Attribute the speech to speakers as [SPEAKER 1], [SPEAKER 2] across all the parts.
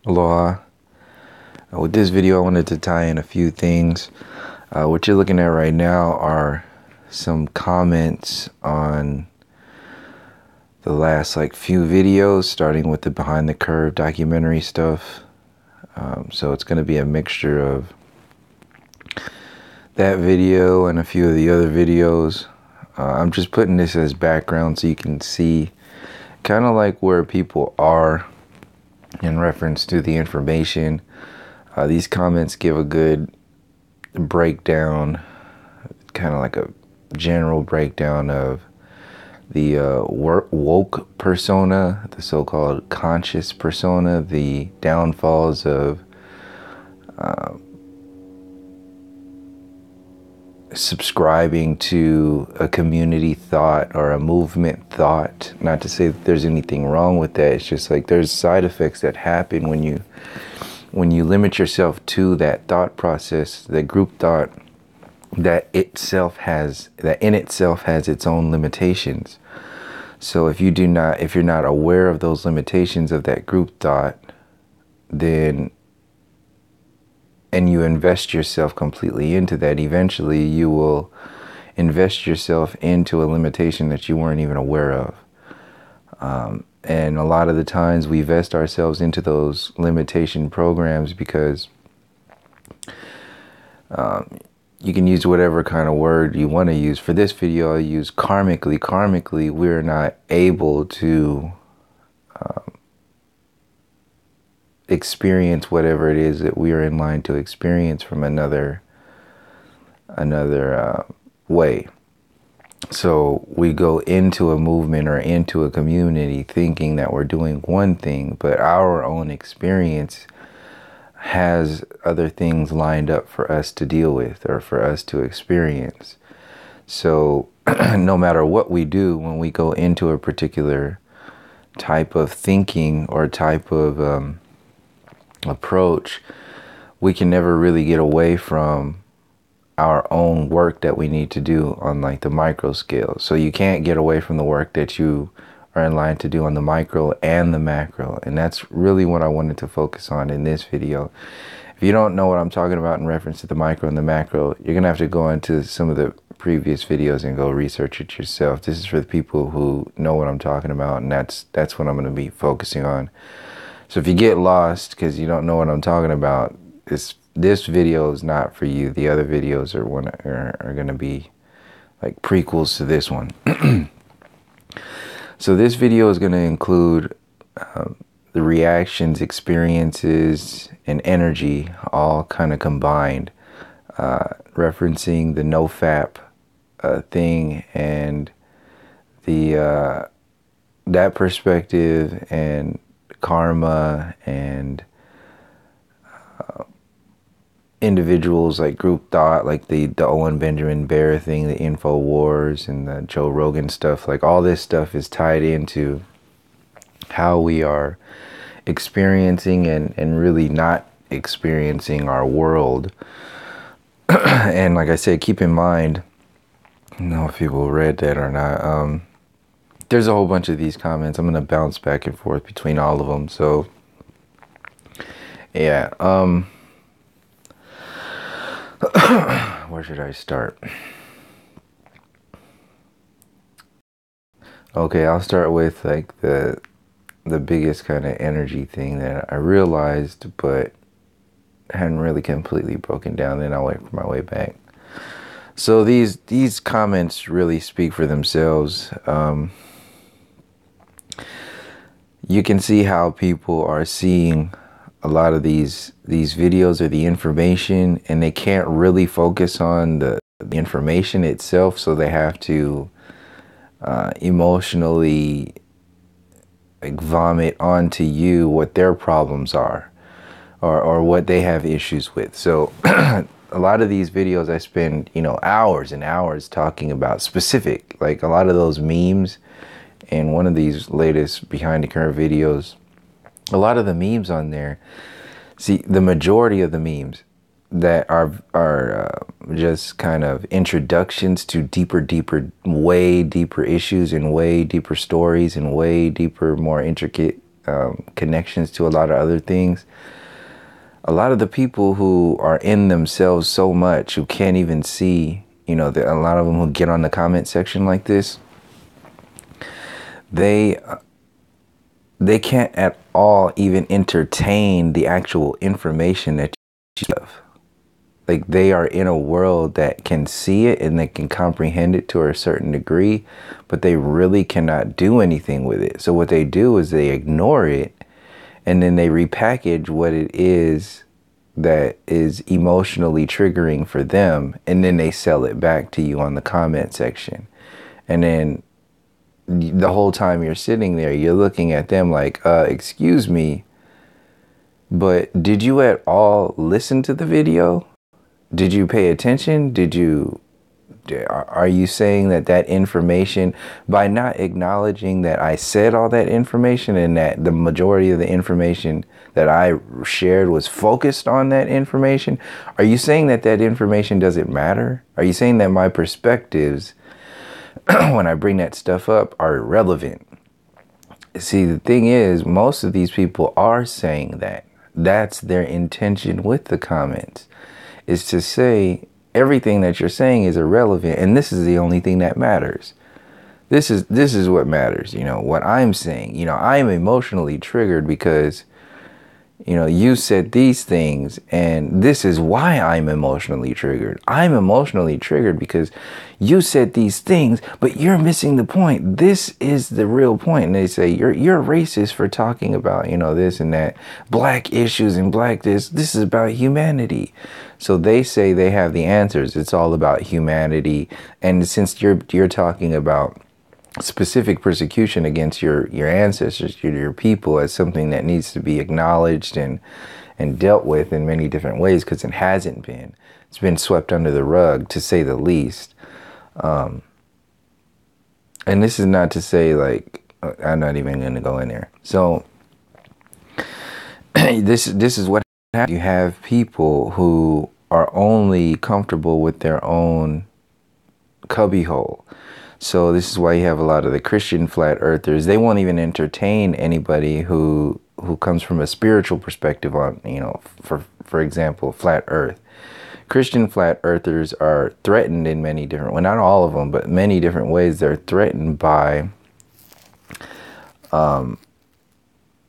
[SPEAKER 1] Aloha. With this video, I wanted to tie in a few things. What you're looking at right now are some comments on the last few videos, starting with the Behind the Curve documentary stuff. So it's going to be a mixture of that video and a few of the other videos. I'm just putting this as background so you can see kind of like where people are in reference to the information. These comments give a good breakdown, kind of like a general breakdown of the woke persona, the so-called conscious persona, the downfalls of subscribing to a community thought or a movement thought. Not to say that there's anything wrong with that. It's just like there's side effects that happen when you limit yourself to that thought process, that group thought that in itself has its own limitations. So if you're not aware of those limitations of that group thought, then and you invest yourself completely into that, eventually you will invest yourself into a limitation that you weren't even aware of. And a lot of the times we vest ourselves into those limitation programs because you can use whatever kind of word you want to use. For this video, I'll use karmically. Karmically, we're not able to experience whatever it is that we are in line to experience from another way. So we go into a movement or into a community thinking that we're doing one thing, but our own experience has other things lined up for us to deal with or for us to experience. So no matter what we do, when we go into a particular type of thinking or type of approach, we can never really get away from our own work that we need to do on the micro scale. So you can't get away from the work that you are in line to do on the micro and the macro. And that's really what I wanted to focus on in this video. If you don't know what I'm talking about in reference to the micro and the macro, you're gonna have to go into some of the previous videos and go research it yourself. This is for the people who know what I'm talking about, and that's what I'm gonna be focusing on. So if you get lost because you don't know what I'm talking about, this video is not for you. The other videos are going to be like prequels to this one. So this video is going to include the reactions, experiences, and energy all kind of combined, referencing the NoFap thing and the that perspective and karma and individuals like group thought, like the Owen Benjamin Bear thing, the InfoWars and the Joe Rogan stuff. Like all this stuff is tied into how we are experiencing and really not experiencing our world. And like I said, keep in mind, I don't know if people read that or not. There's a whole bunch of these comments. I'm going to bounce back and forth between all of them. So, yeah. Where should I start? Okay, I'll start with the biggest kind of energy thing that I realized, but hadn't really completely broken down. Then I'll work my way back. So these comments really speak for themselves. You can see how people are seeing a lot of these videos or the information, and they can't really focus on the information itself, so they have to emotionally vomit onto you what their problems are or what they have issues with. So a lot of these videos I spend hours and hours talking about specific, like a lot of those memes. And one of these latest Behind the Curve videos, a lot of the memes on there, see, the majority of the memes that are just kind of introductions to way deeper issues and way deeper stories and way deeper, more intricate connections to a lot of other things. A lot of the people who are in themselves so much, who can't even see, a lot of them who get on the comment section like this, they can't at all even entertain the actual information that you have. Like, they are in a world that can see it and they can comprehend it to a certain degree, but they really cannot do anything with it. So what they do is they ignore it, and then they repackage what it is that is emotionally triggering for them, and then they sell it back to you on the comment section. And then the whole time you're sitting there, you're looking at them like, excuse me, but did you at all listen to the video? Did you pay attention? Are you saying that information, by not acknowledging that I said all that information and that the majority of the information that I shared was focused on that information, are you saying that information doesn't matter? Are you saying that my perspectives, when I bring that stuff up, are irrelevant? See, the thing is, most of these people are saying that. That's their intention with the comments, is to say everything that you're saying is irrelevant, and this is the only thing that matters. This is what matters. What I'm saying. I'm emotionally triggered because you said these things, and this is why I'm emotionally triggered. I'm emotionally triggered because you said these things, but you're missing the point. This is the real point. And they say you're racist for talking about this and that, black issues and black this is about humanity. So they say they have the answers. It's all about humanity. And since you're talking about specific persecution against your ancestors, your people, as something that needs to be acknowledged and dealt with in many different ways, because it hasn't been. It's been swept under the rug, to say the least. And this is not to say, like, I'm not even going to go in there. So this is what happens. You have people who are only comfortable with their own cubbyhole. So this is why you have a lot of the Christian flat earthers. They won't even entertain anybody who comes from a spiritual perspective on, for example, flat earth. Christian flat earthers are threatened in many different, well, not all of them, but many different ways. They're threatened by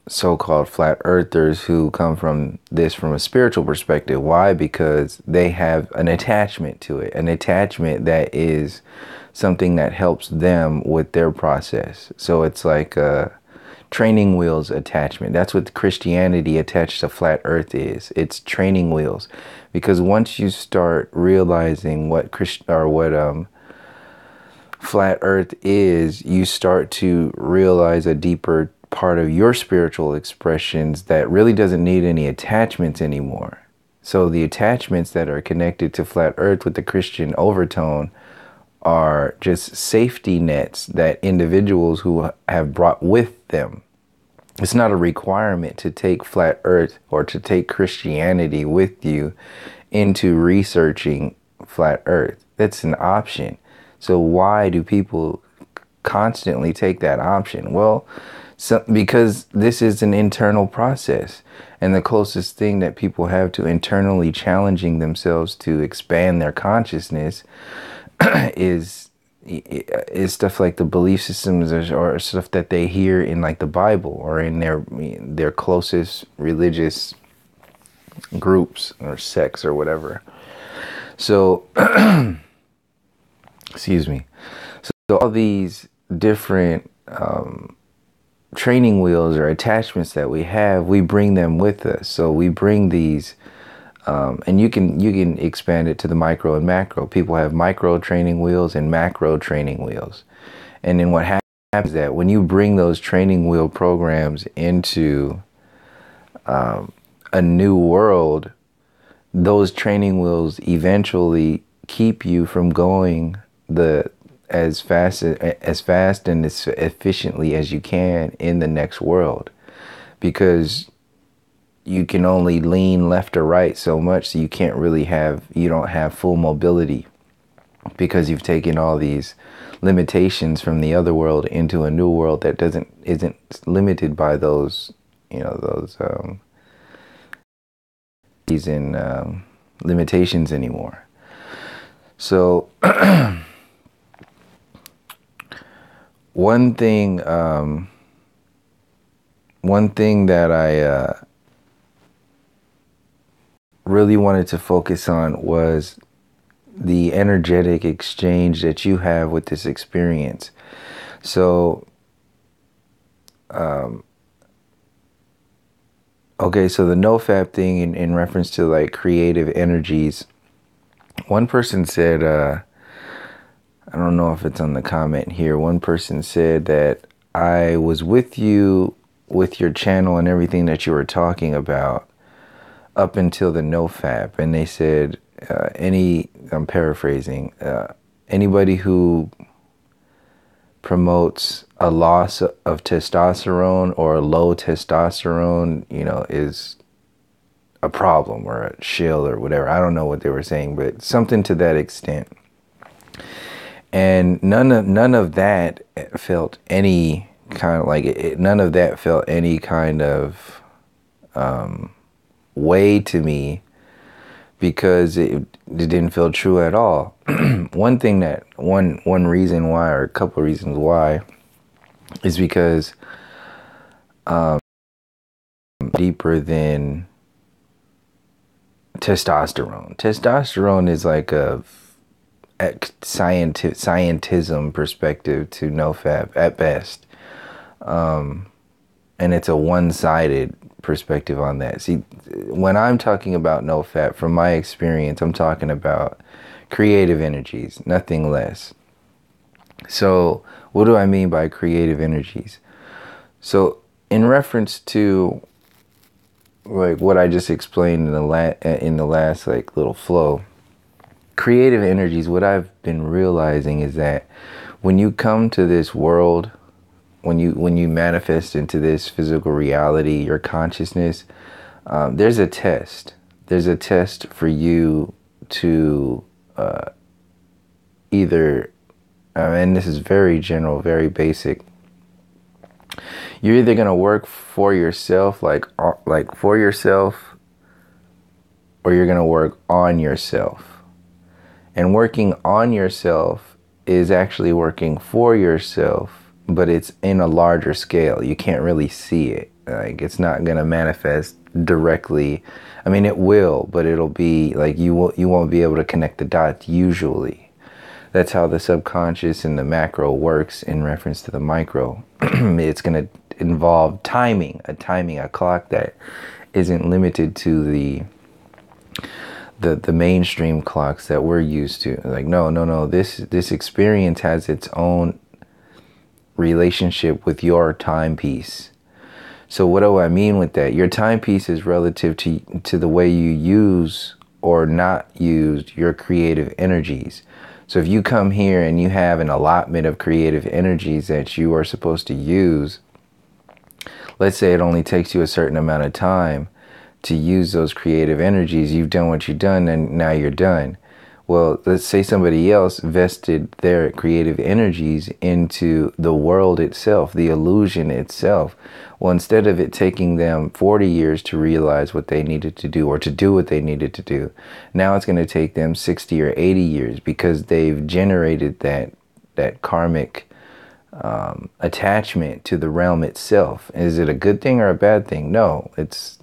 [SPEAKER 1] so-called flat earthers who come from a spiritual perspective. Why? Because they have an attachment to it, an attachment that is something that helps them with their process. So it's like a training wheels attachment. That's what Christianity attached to flat earth is. It's training wheels. Because once you start realizing what flat earth is, you start to realize a deeper part of your spiritual expressions that really doesn't need any attachments anymore. So the attachments that are connected to flat earth with the Christian overtone are just safety nets that individuals who have brought with them. It's not a requirement to take flat earth or to take Christianity with you into researching flat earth. That's an option. So why do people constantly take that option? Well, because this is an internal process, and the closest thing that people have to internally challenging themselves to expand their consciousness is stuff like the belief systems or stuff that they hear in, like, the Bible or in their closest religious groups or sects or whatever. So excuse me. So all these different training wheels or attachments that we have, we bring them with us. So we bring these and you can expand it to the micro and macro. People have micro training wheels and macro training wheels. And then what happens is that when you bring those training wheel programs into a new world, those training wheels eventually keep you from going as fast and as efficiently as you can in the next world, because you can only lean left or right so much, so you don't have full mobility. because you've taken all these limitations from the other world into a new world that isn't limited by those, those limitations anymore. So one thing that I really wanted to focus on was the energetic exchange that you have with this experience. So, okay, so the nofap thing in reference to like creative energies, one person said, I don't know if it's on the comment here, one person said that I was with you with your channel and everything that you were talking about up until the nofap, and they said, I'm paraphrasing, anybody who promotes a loss of testosterone or low testosterone, is a problem or a shill or whatever. I don't know what they were saying, but something to that extent. And none of that felt any kind of like none of that felt any kind of way to me, because it didn't feel true at all. One reason why, or a couple reasons why, is because deeper than testosterone. Testosterone is like a scientism perspective to nofap at best, and it's a one-sided perspective on that. See, when I'm talking about nofap, from my experience, I'm talking about creative energies, nothing less. So what do I mean by creative energies? So in reference to like what I just explained in the last like little flow, creative energies, what I've been realizing is that when you come to this world, when you manifest into this physical reality, your consciousness, there's a test. There's a test for you to either, and this is very general, very basic. You're either gonna work for yourself, like for yourself, or you're gonna work on yourself. And working on yourself is actually working for yourself, but it's in a larger scale. You can't really see it. Like, it's not gonna manifest directly. I mean, it will, but it'll be like you won't be able to connect the dots usually. That's how the subconscious and the macro works in reference to the micro. It's gonna involve a clock that isn't limited to the mainstream clocks that we're used to. Like, no, this experience has its own relationship with your timepiece. So what do I mean with that? Your timepiece is relative to the way you use or not use your creative energies. So if you come here and you have an allotment of creative energies that you are supposed to use, let's say it only takes you a certain amount of time to use those creative energies. You've done what you've done, and now you're done. Well, let's say somebody else vested their creative energies into the world itself, the illusion itself. Well, instead of it taking them 40 years to realize what they needed to do or to do what they needed to do, now it's going to take them 60 or 80 years because they've generated that karmic attachment to the realm itself. Is it a good thing or a bad thing? No, it's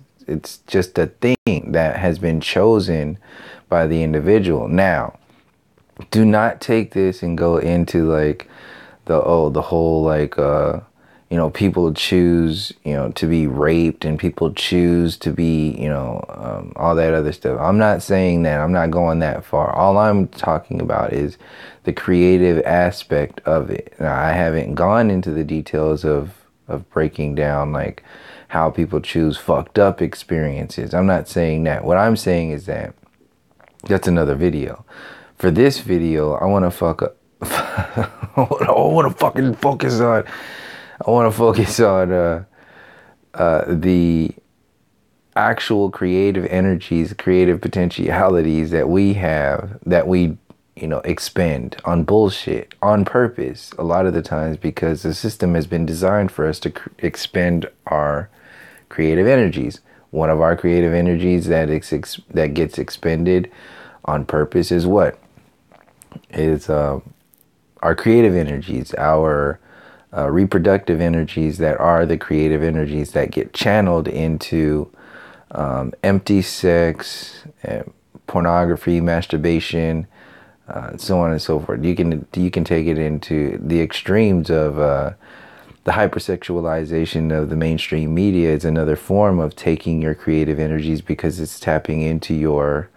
[SPEAKER 1] just a thing that has been chosen by the individual. Now, do not take this and go into like the whole like people choose to be raped, and people choose to be all that other stuff. I'm not saying that. I'm not going that far. All I'm talking about is the creative aspect of it. Now, I haven't gone into the details of breaking down like how people choose fucked up experiences. I'm not saying that. What I'm saying is that that's another video. For this video, I want to fucking focus on. I want to focus on the actual creative energies, creative potentialities that we have, that we expend on bullshit on purpose a lot of the times, because the system has been designed for us to expend our creative energies. One of our creative energies that gets expended on purpose is what? Is our creative energies, our reproductive energies that are the creative energies that get channeled into empty sex, pornography, masturbation, so on and so forth. You can take it into the extremes of the hypersexualization of the mainstream media. Is another form of taking your creative energies, because it's tapping into your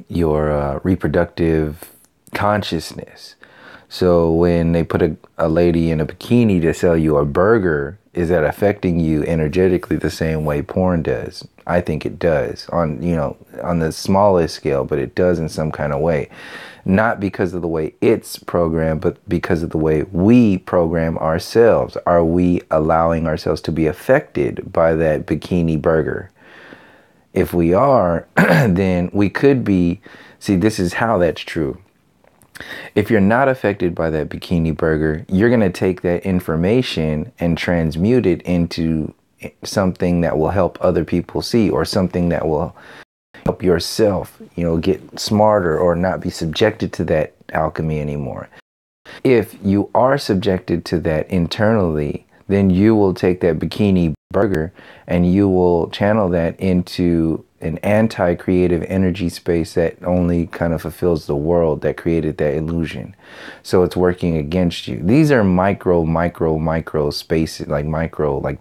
[SPEAKER 1] reproductive consciousness. So when they put a lady in a bikini to sell you a burger, is that affecting you energetically the same way porn does? I think it does on the smallest scale, but it does in some kind of way. Not because of the way it's programmed, but because of the way we program ourselves. Are we allowing ourselves to be affected by that bikini burger? If we are, then we could be. See, this is how that's true. If you're not affected by that bikini burger, you're going to take that information and transmute it into something that will help other people see, or something that will help yourself, get smarter, or not be subjected to that alchemy anymore. If you are subjected to that internally, then you will take that bikini burger and you will channel that into an anti-creative energy space that only kind of fulfills the world that created that illusion. So it's working against you. These are micro spaces, like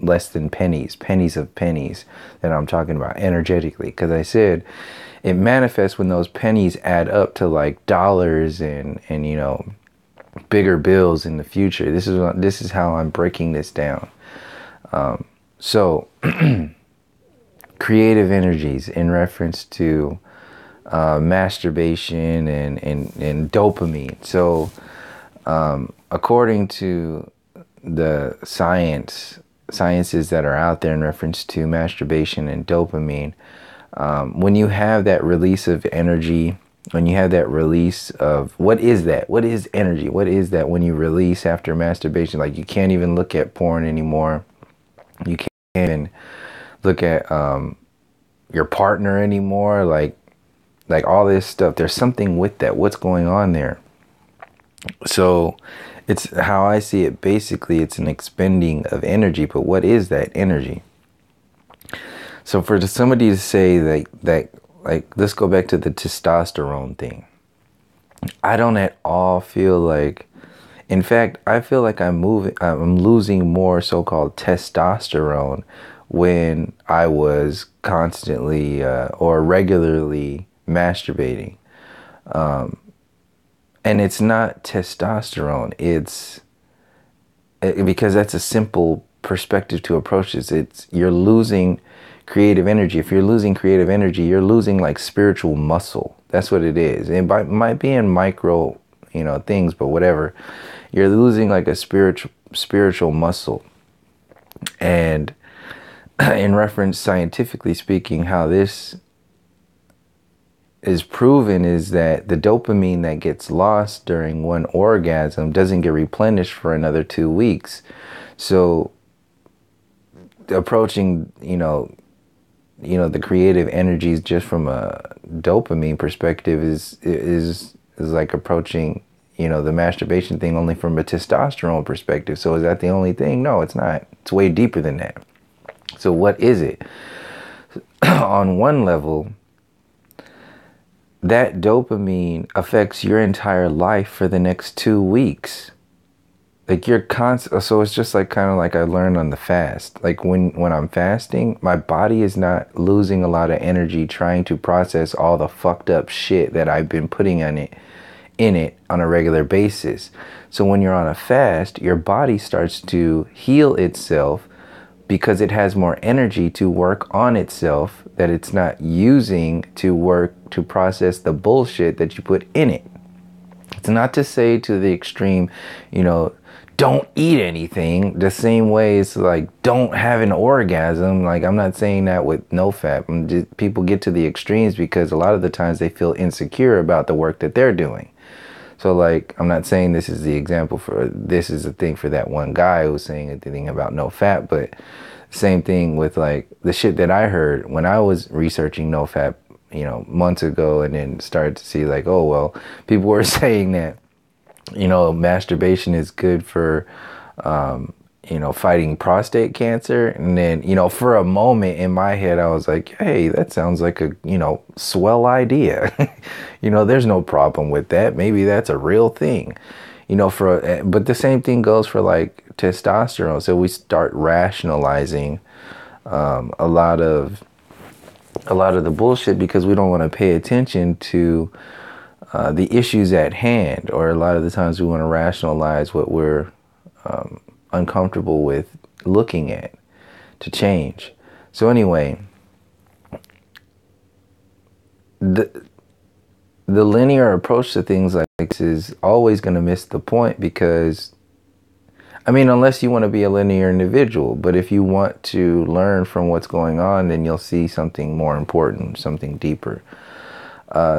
[SPEAKER 1] less than pennies of pennies that I'm talking about energetically. Because I said it manifests when those pennies add up to like dollars and bigger bills in the future. This is how I'm breaking this down. So creative energies in reference to masturbation and dopamine. So according to the sciences that are out there in reference to masturbation and dopamine, when you have that release of energy, when you have that release of, what is that? What is energy? What is that when you release after masturbation? Like, you can't even look at porn anymore. You can't even look at your partner anymore. Like all this stuff. There's something with that. What's going on there? So it's how I see it. Basically, it's an expending of energy. But what is that energy? So for somebody to say that let's go back to the testosterone thing. I don't at all feel like, in fact, I feel like I'm losing more so-called testosterone when I was constantly or regularly masturbating. And it's not testosterone. It's because that's a simple perspective to approach this. You're losing creative energy. If you're losing creative energy, you're losing like spiritual muscle. That's what it is. It might be in micro, things, but whatever. You're losing like a spiritual muscle. And in reference, scientifically speaking, how this is proven is that the dopamine that gets lost during one orgasm doesn't get replenished for another 2 weeks. So approaching, the creative energies just from a dopamine perspective is like approaching, the masturbation thing only from a testosterone perspective. So is that the only thing? No, it's not. It's way deeper than that. So what is it? On one level, that dopamine affects your entire life for the next 2 weeks. Like so it's just like kind of like I learned on the fast. Like when I'm fasting, my body is not losing a lot of energy trying to process all the fucked up shit that I've been putting in it on a regular basis. So when you're on a fast, your body starts to heal itself because it has more energy to work on itself that it's not using to process the bullshit that you put in it. It's not to say to the extreme, don't eat anything. The same way it's like, don't have an orgasm. Like, I'm not saying that with NoFap. People get to the extremes because a lot of the times they feel insecure about the work that they're doing. So, like, I'm not saying this is the example for, this is the thing for that one guy who's saying the thing about NoFap, but same thing with, like, the shit that I heard when I was researching NoFap, you know, months ago, and then started to see, like, oh, well, people were saying that, you know, masturbation is good for, you know, fighting prostate cancer. And then, you know, for a moment in my head, I was like, hey, that sounds like a, you know, swell idea. You know, there's no problem with that. Maybe that's a real thing, you know, but the same thing goes for like testosterone. So we start rationalizing a lot of the bullshit because we don't want to pay attention to the issues at hand, or a lot of the times we want to rationalize what we're uncomfortable with looking at to change. So anyway, the linear approach to things like this is always going to miss the point because, I mean, unless you want to be a linear individual, but if you want to learn from what's going on, then you'll see something more important, something deeper.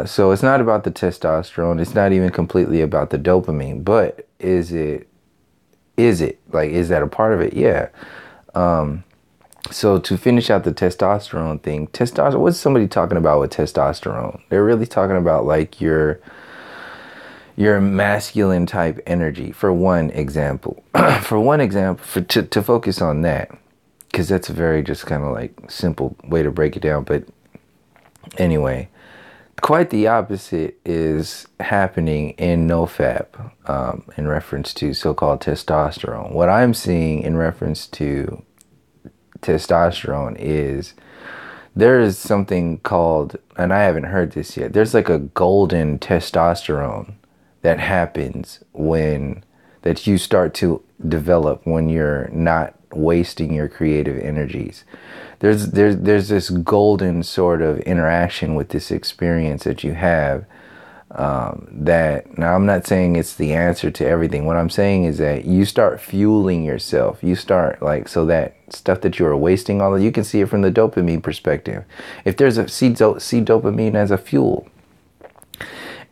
[SPEAKER 1] So it's not about the testosterone. It's not even completely about the dopamine, but is it like, is that a part of it? Yeah. So to finish out the testosterone thing, what's somebody talking about with testosterone? They're really talking about like your masculine type energy, for one example. To focus on that, because that's a very just kind of like simple way to break it down. But anyway, quite the opposite is happening in NoFap in reference to so-called testosterone. What I'm seeing in reference to testosterone is there is something called, and I haven't heard this yet, there's like a golden testosterone that happens that you start to develop when you're not wasting your creative energies. There's this golden sort of interaction with this experience that you have that, now I'm not saying it's the answer to everything. What I'm saying is that you start fueling yourself. You start like, so that stuff that you are wasting, all of, you can see it from the dopamine perspective. If there's see dopamine as a fuel.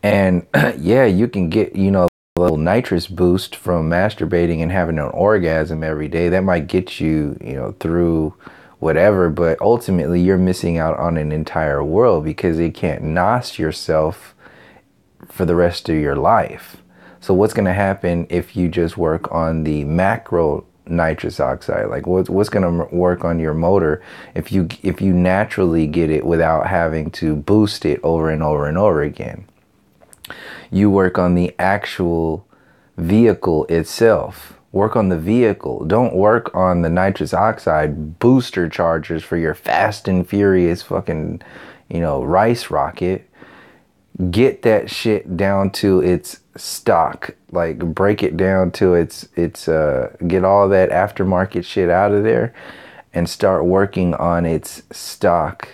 [SPEAKER 1] And yeah, you can get, you know, a little nitrous boost from masturbating and having an orgasm every day. That might get you, you know, through whatever, but ultimately you're missing out on an entire world because you can't nos yourself for the rest of your life. So what's going to happen if you just work on the macro nitrous oxide? Like what's going to work on your motor if you naturally get it without having to boost it over and over and over again? You work on the actual vehicle itself. Work on the vehicle. Don't work on the nitrous oxide booster chargers for your fast and furious fucking, you know, rice rocket. Get that shit down to its stock. Like, break it down to its get all that aftermarket shit out of there and start working on its stock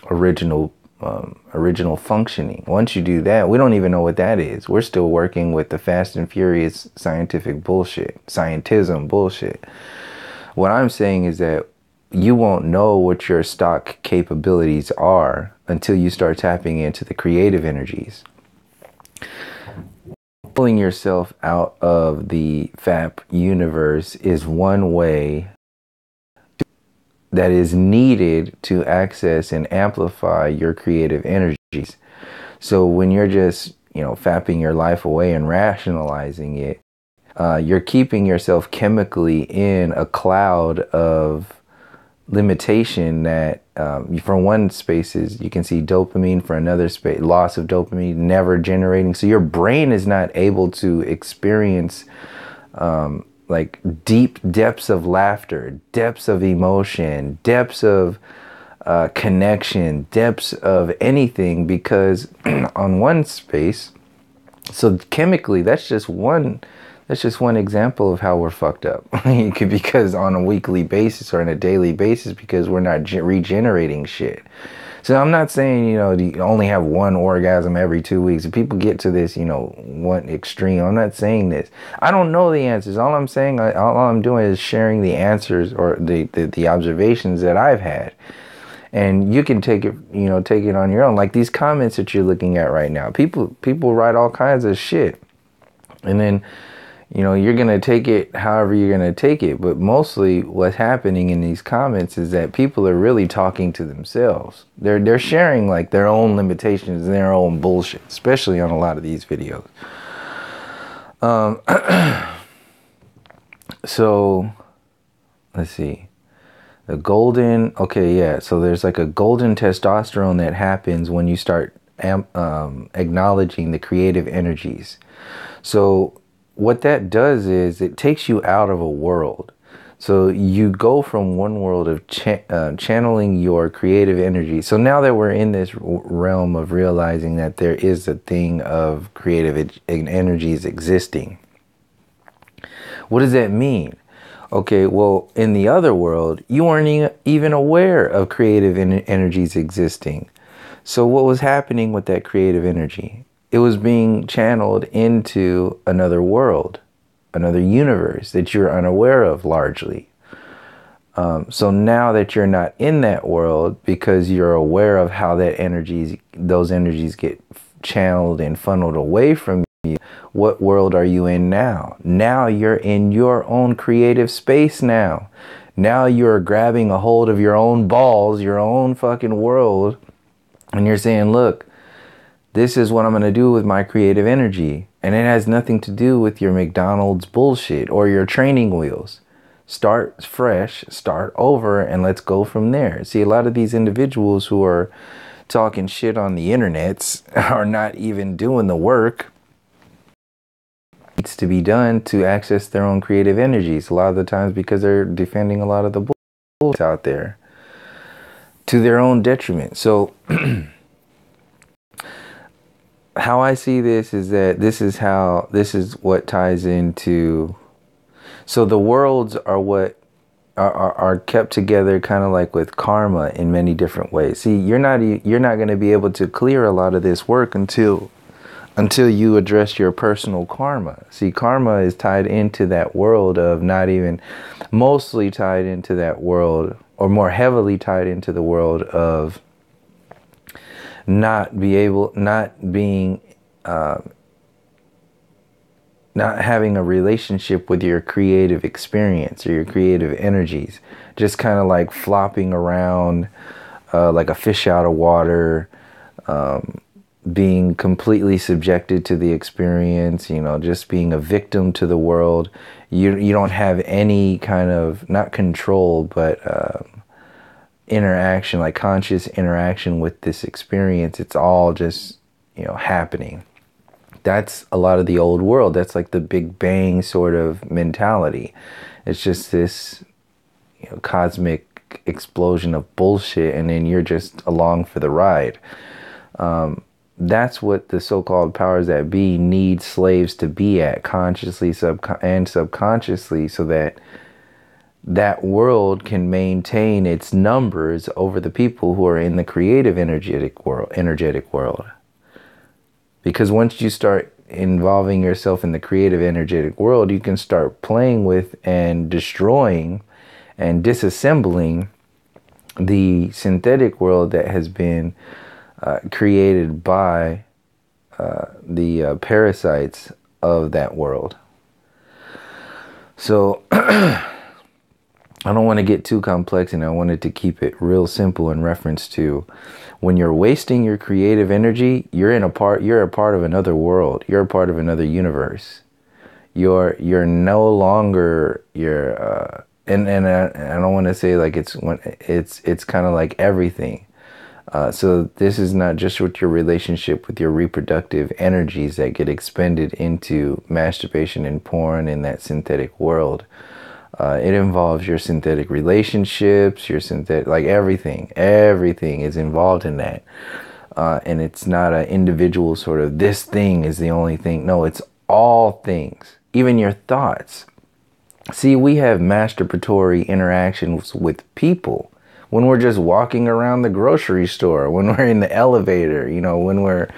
[SPEAKER 1] original functioning. Once you do that, we don't even know what that is. We're still working with the fast and furious scientific bullshit, scientism bullshit. What I'm saying is that you won't know what your stock capabilities are until you start tapping into the creative energies. Pulling yourself out of the FAP universe is one way that is needed to access and amplify your creative energies. So when you're just, you know, fapping your life away and rationalizing it, you're keeping yourself chemically in a cloud of limitation that from one spaces you can see dopamine, for another space loss of dopamine, never generating. So your brain is not able to experience like deep depths of laughter, depths of emotion, depths of connection, depths of anything, because on one space, so chemically that's just one example of how we're fucked up. Because on a weekly basis or on a daily basis, because we're not regenerating shit. So I'm not saying, you know, you only have one orgasm every 2 weeks. If people get to this, you know, one extreme, I'm not saying this. I don't know the answers. All I'm saying, all I'm doing is sharing the answers or the observations that I've had. And you can take it, you know, take it on your own. Like these comments that you're looking at right now. People write all kinds of shit. And then, you know, you're going to take it however you're going to take it. But mostly what's happening in these comments is that people are really talking to themselves. They're sharing like their own limitations and their own bullshit, especially on a lot of these videos. So, let's see. The golden, okay, yeah. So there's like a golden testosterone that happens when you start acknowledging the creative energies. So what that does is it takes you out of a world. So you go from one world of channeling your creative energy. So now that we're in this realm of realizing that there is a thing of creative energies existing. What does that mean? Okay, well, in the other world, you weren't even aware of creative energies existing. So what was happening with that creative energy? It was being channeled into another world, another universe that you're unaware of largely. So now that you're not in that world, because you're aware of how those energies get channeled and funneled away from you, what world are you in now? Now you're in your own creative space now. Now you're grabbing a hold of your own balls, your own fucking world, and you're saying, look, this is what I'm going to do with my creative energy. And it has nothing to do with your McDonald's bullshit or your training wheels. Start fresh, start over, and let's go from there. See, a lot of these individuals who are talking shit on the internets are not even doing the work needs to be done to access their own creative energies. A lot of the times because they're defending a lot of the bullshit out there to their own detriment. So how I see this is that this is what ties into, so the worlds are what are kept together kind of like with karma in many different ways. See, you're not going to be able to clear a lot of this work until you address your personal karma. See, karma is tied into that world of mostly tied into that world, or more heavily tied into the world of not having a relationship with your creative experience or your creative energies. Just kind of like flopping around like a fish out of water, being completely subjected to the experience, you know, just being a victim to the world. You don't have any kind of, not control, but interaction, like conscious interaction with this experience. It's all just, you know, happening. That's a lot of the old world. That's like the Big Bang sort of mentality. It's just this, you know, cosmic explosion of bullshit, and then you're just along for the ride. That's what the so-called powers that be need slaves to be at, consciously and subconsciously, so that world can maintain its numbers over the people who are in the creative energetic world. Because once you start involving yourself in the creative energetic world, you can start playing with and destroying and disassembling the synthetic world that has been created by the parasites of that world. So I don't want to get too complex, and I wanted to keep it real simple in reference to when you're wasting your creative energy, you're a part of another world. You're a part of another universe. You're no longer and I don't want to say like it's kind of like everything. So this is not just with your relationship with your reproductive energies that get expended into masturbation and porn in that synthetic world. It involves your synthetic relationships, your synthetic, like everything is involved in that. And it's not an individual sort of, this thing is the only thing. No, it's all things, even your thoughts. See, we have masturbatory interactions with people, when we're just walking around the grocery store, when we're in the elevator, you know, when we're,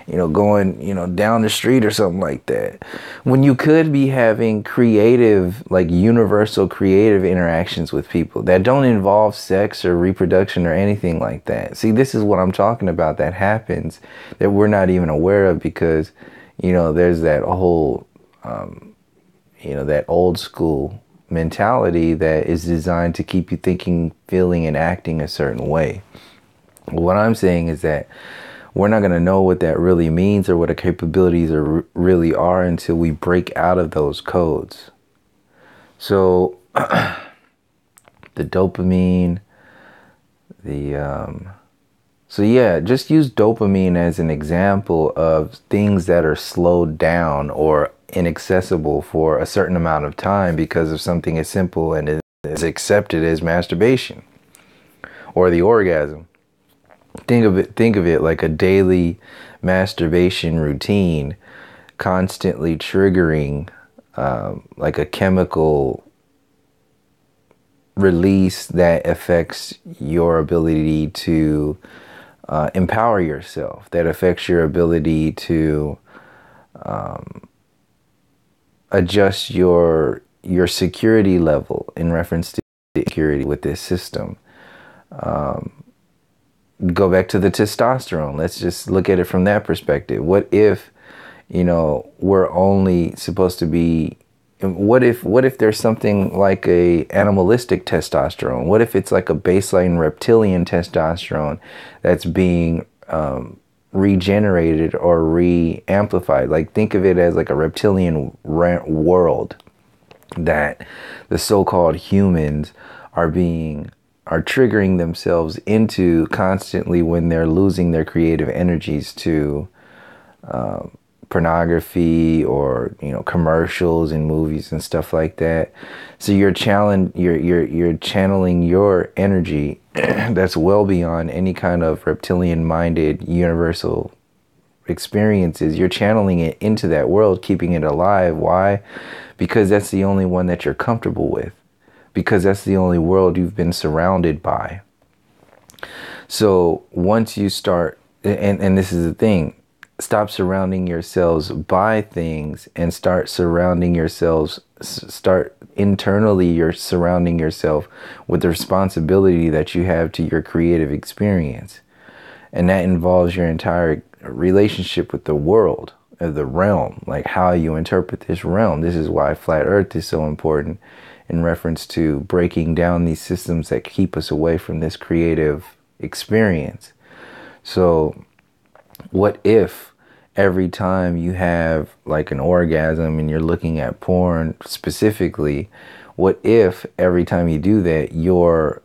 [SPEAKER 1] you know, going, you know, down the street or something like that. When you could be having creative, like universal creative interactions with people that don't involve sex or reproduction or anything like that. See, this is what I'm talking about that happens that we're not even aware of because, you know, there's that whole, you know, that old school mentality that is designed to keep you thinking, feeling, and acting a certain way. What I'm saying is that we're not going to know what that really means or what our capabilities really are until we break out of those codes. So the dopamine, so yeah, just use dopamine as an example of things that are slowed down or inaccessible for a certain amount of time because of something as simple and as accepted as masturbation or the orgasm. Think of it like a daily masturbation routine, constantly triggering like a chemical release that affects your ability to empower yourself, that affects your ability to adjust your security level in reference to security with this system. Go back to the testosterone. Let's just look at it from that perspective. What if, you know, we're only supposed to be, what if there's something like a animalistic testosterone? What if it's like a baseline reptilian testosterone that's being regenerated or re-amplified? Like, think of it as like a reptilian world that the so-called humans are triggering themselves into constantly when they're losing their creative energies to pornography or, you know, commercials and movies and stuff like that. So you're channeling your energy that's well beyond any kind of reptilian-minded universal experiences. You're channeling it into that world, keeping it alive. Why? Because that's the only one that you're comfortable with. Because that's the only world you've been surrounded by. So once you start, and this is the thing, stop surrounding yourselves by things and start surrounding yourselves, you're surrounding yourself with the responsibility that you have to your creative experience. And that involves your entire relationship with the world, of the realm, like how you interpret this realm. This is why Flat Earth is so important in reference to breaking down these systems that keep us away from this creative experience. So what if every time you have like an orgasm and you're looking at porn specifically, what if every time you do that, you're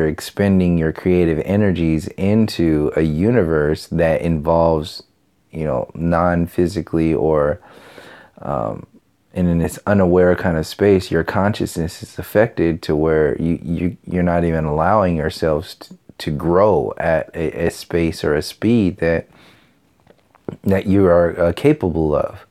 [SPEAKER 1] expending your creative energies into a universe that involves, you know, non-physically or and in this unaware kind of space, your consciousness is affected to where you're not even allowing yourselves to grow at a space or a speed that you are capable of,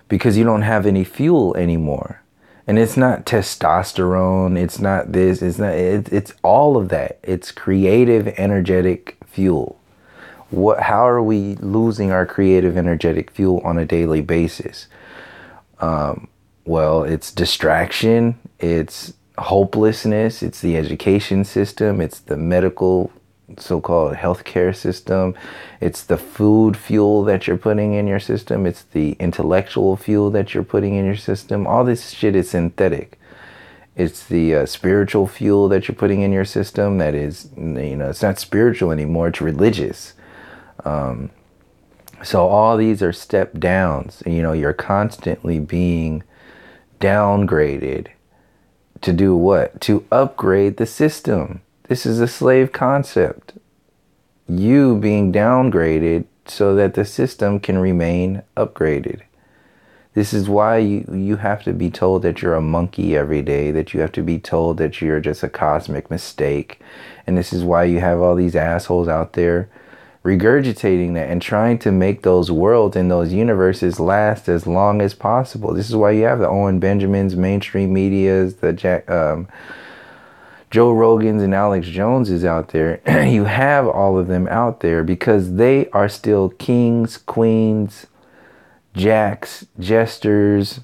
[SPEAKER 1] because you don't have any fuel anymore. And it's not testosterone, it's not this, it's all of that. It's creative, energetic fuel. How are we losing our creative, energetic fuel on a daily basis? Well, it's distraction, it's hopelessness, it's the education system, it's the medical so-called healthcare system, it's the food fuel that you're putting in your system, it's the intellectual fuel that you're putting in your system. All this shit is synthetic. It's the spiritual fuel that you're putting in your system that is, you know, it's not spiritual anymore, it's religious. So all these are step downs. You know, you're constantly being downgraded to do what? To upgrade the system. This is a slave concept. You being downgraded so that the system can remain upgraded. This is why you have to be told that you're a monkey every day, that you have to be told that you're just a cosmic mistake. And this is why you have all these assholes out there regurgitating that and trying to make those worlds and those universes last as long as possible. This is why you have the Owen Benjamins, mainstream medias, the Joe Rogans and Alex Joneses out there. You have all of them out there because they are still kings, queens, jacks, jesters.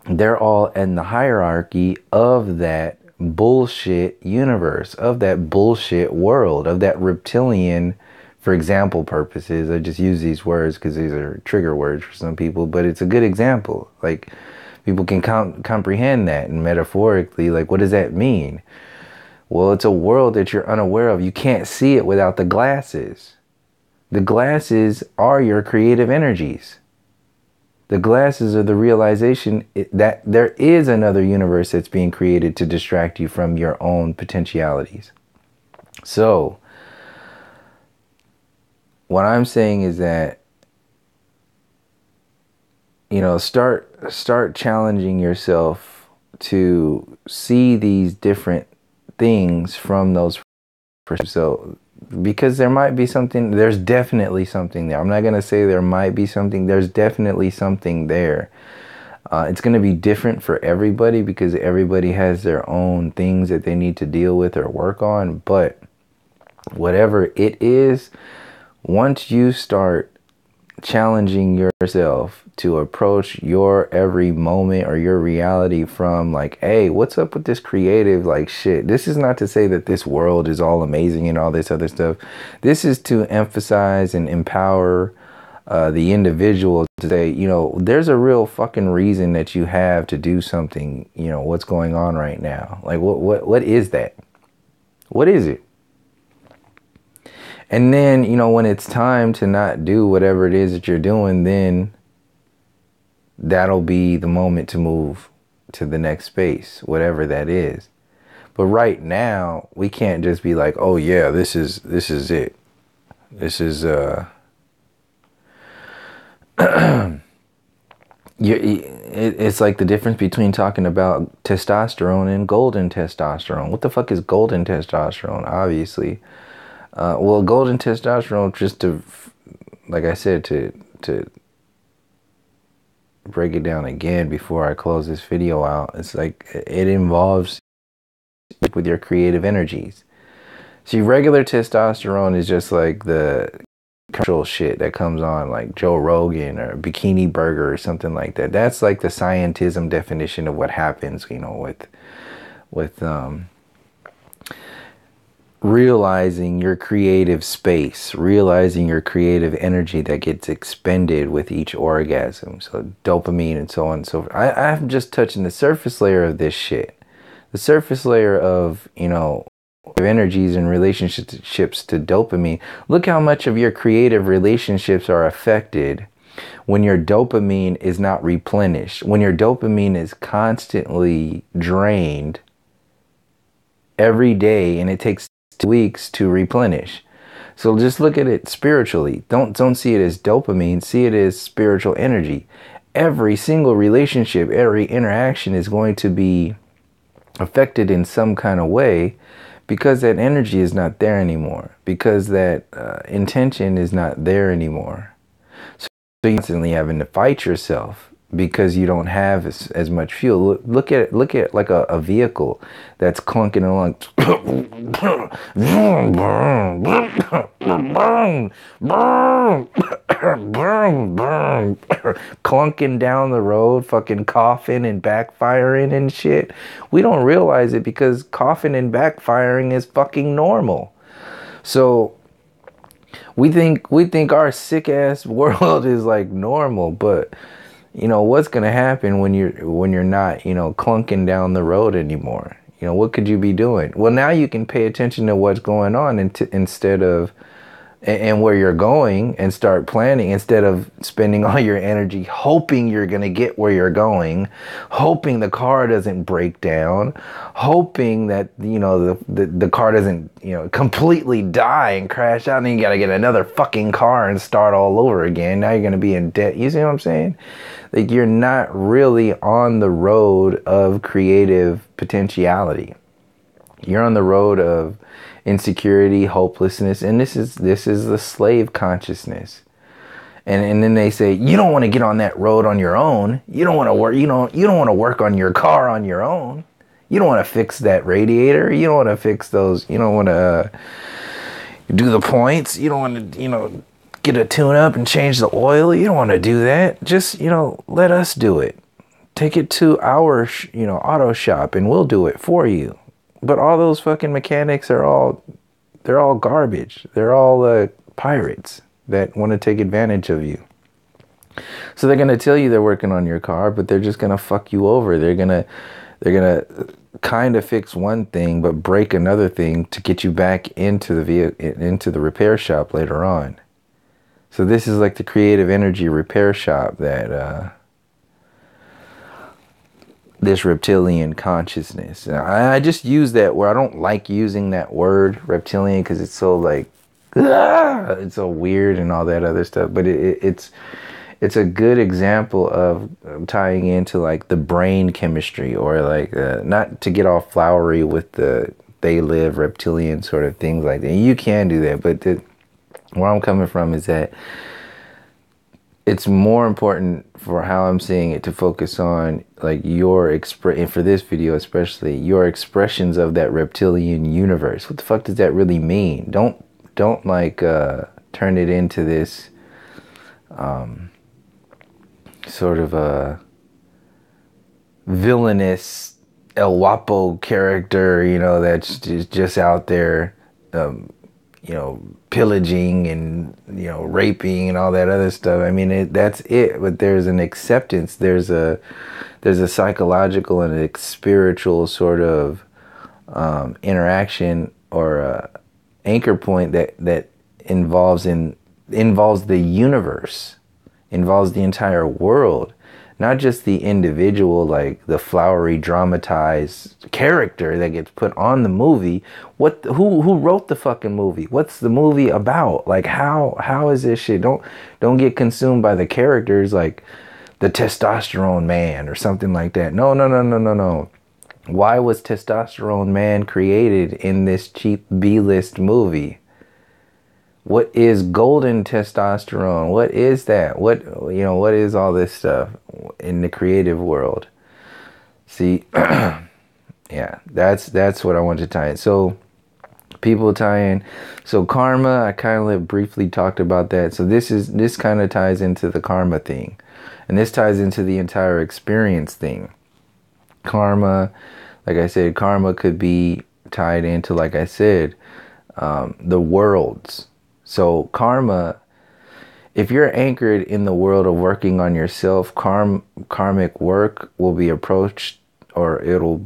[SPEAKER 1] They're all in the hierarchy of that bullshit universe, of that bullshit world, of that reptilian, for example purposes. I just use these words because these are trigger words for some people, but it's a good example. Like, people can comprehend that, and metaphorically, like, what does that mean? Well, it's a world that you're unaware of. You can't see it without the glasses. The glasses are your creative energies. The glasses are the realization that there is another universe that's being created to distract you from your own potentialities. So, what I'm saying is that, you know, start challenging yourself to see these different things from those perspectives. So, because there might be something, there's definitely something there. I'm not going to say there might be something, there's definitely something there. It's going to be different for everybody because everybody has their own things that they need to deal with or work on. But whatever it is, once you start challenging yourself to approach your every moment or your reality from like, hey, what's up with this creative like shit? This is not to say that this world is all amazing and all this other stuff. This is to emphasize and empower the individual to say, you know, there's a real fucking reason that you have to do something. You know, what's going on right now? Like, what is that? What is it? And then, you know, when it's time to not do whatever it is that you're doing, then that'll be the moment to move to the next space, whatever that is. But right now, we can't just be like, oh yeah, this is it. This is it's like the difference between talking about testosterone and golden testosterone. What the fuck is golden testosterone? Obviously. Well, golden testosterone, just to, like I said, to break it down again before I close this video out, it's like it involves with your creative energies. See, regular testosterone is just like the commercial shit that comes on, like Joe Rogan or Bikini Burger or something like that. That's like the Scientism definition of what happens, you know, with realizing your creative space, realizing your creative energy that gets expended with each orgasm. So dopamine and so on and so forth. I'm just touching the surface layer of this shit. The surface layer of, you know, energies and relationships to dopamine. Look how much of your creative relationships are affected when your dopamine is not replenished, when your dopamine is constantly drained every day, and it takes 2 weeks to replenish. So just look at it spiritually. Don't see it as dopamine, see it as spiritual energy. Every single relationship, every interaction is going to be affected in some kind of way because that energy is not there anymore, because that intention is not there anymore. So you're constantly having to fight yourself because you don't have as much fuel. Look at like a vehicle that's clunking along, clunking down the road, fucking coughing and backfiring and shit. We don't realize it because coughing and backfiring is fucking normal. So we think our sick ass world is like normal, but you know, what's going to happen when you're not, you know, clunking down the road anymore? You know, what could you be doing? Well, now you can pay attention to what's going on instead of, and where you're going, and start planning instead of spending all your energy hoping you're going to get where you're going, hoping the car doesn't break down, hoping that, you know, the car doesn't, you know, completely die and crash out, and then you got to get another fucking car and start all over again. Now you're going to be in debt. You see what I'm saying? Like, you're not really on the road of creative potentiality. You're on the road of insecurity, hopelessness, and this is the slave consciousness. And then they say, you don't want to get on that road on your own. You don't want to work. You don't want to work on your car on your own. You don't want to fix that radiator. You don't want to fix those. You don't want to do the points. You don't want to, you know, get a tune up and change the oil. You don't want to do that. Just, you know, let us do it. Take it to our, you know, auto shop and we'll do it for you. But all those fucking mechanics are they're all garbage. They're all pirates that want to take advantage of you. So they're going to tell you they're working on your car, but they're just going to fuck you over. They're going to kind of fix one thing, but break another thing to get you back into the repair shop later on. So this is like the creative energy repair shop that this reptilian consciousness. I just use that word. I don't like using that word reptilian because it's so like, it's so weird and all that other stuff. But it's a good example of tying into like the brain chemistry, or like not to get all flowery with the they live reptilian sort of things like that. You can do that, but where I'm coming from is that it's more important for how I'm seeing it to focus on like your and for this video especially, your expressions of that reptilian universe. What the fuck does that really mean? Don't like turn it into this sort of a villainous El Guapo character, you know, that's just out there, you know, pillaging and, you know, raping and all that other stuff. I mean, that's it. But there's an acceptance. There's a psychological and a spiritual sort of interaction or anchor point that involves the universe, involves the entire world, not just the individual, like the flowery dramatized character that gets put on the movie. Who wrote the fucking movie? What's the movie about? Like how is this shit? Don't get consumed by the characters like the testosterone man or something like that. No. Why was Testosterone Man created in this cheap B-list movie? What is golden testosterone? What is that? What is all this stuff in the creative world? See, yeah, that's what I want to tie in. So people tie in. So karma, I kind of briefly talked about that. So this kind of ties into the karma thing. And this ties into the entire experience thing. Karma, like I said, karma could be tied into, like I said, the worlds. So karma, if you're anchored in the world of working on yourself, karmic work will be approached, or it'll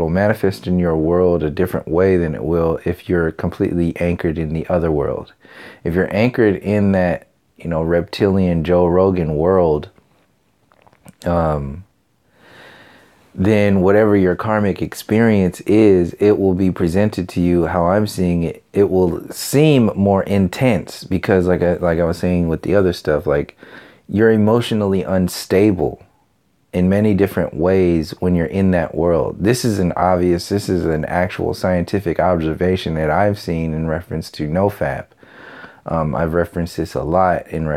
[SPEAKER 1] manifest in your world a different way than it will if you're completely anchored in the other world. If you're anchored in that, you know, reptilian Joe Rogan world, then whatever your karmic experience is, it will be presented to you how I'm seeing it. It will seem more intense because like I was saying with the other stuff, like you're emotionally unstable in many different ways when you're in that world. This is an actual scientific observation that I've seen in reference to NoFap. I've referenced this a lot in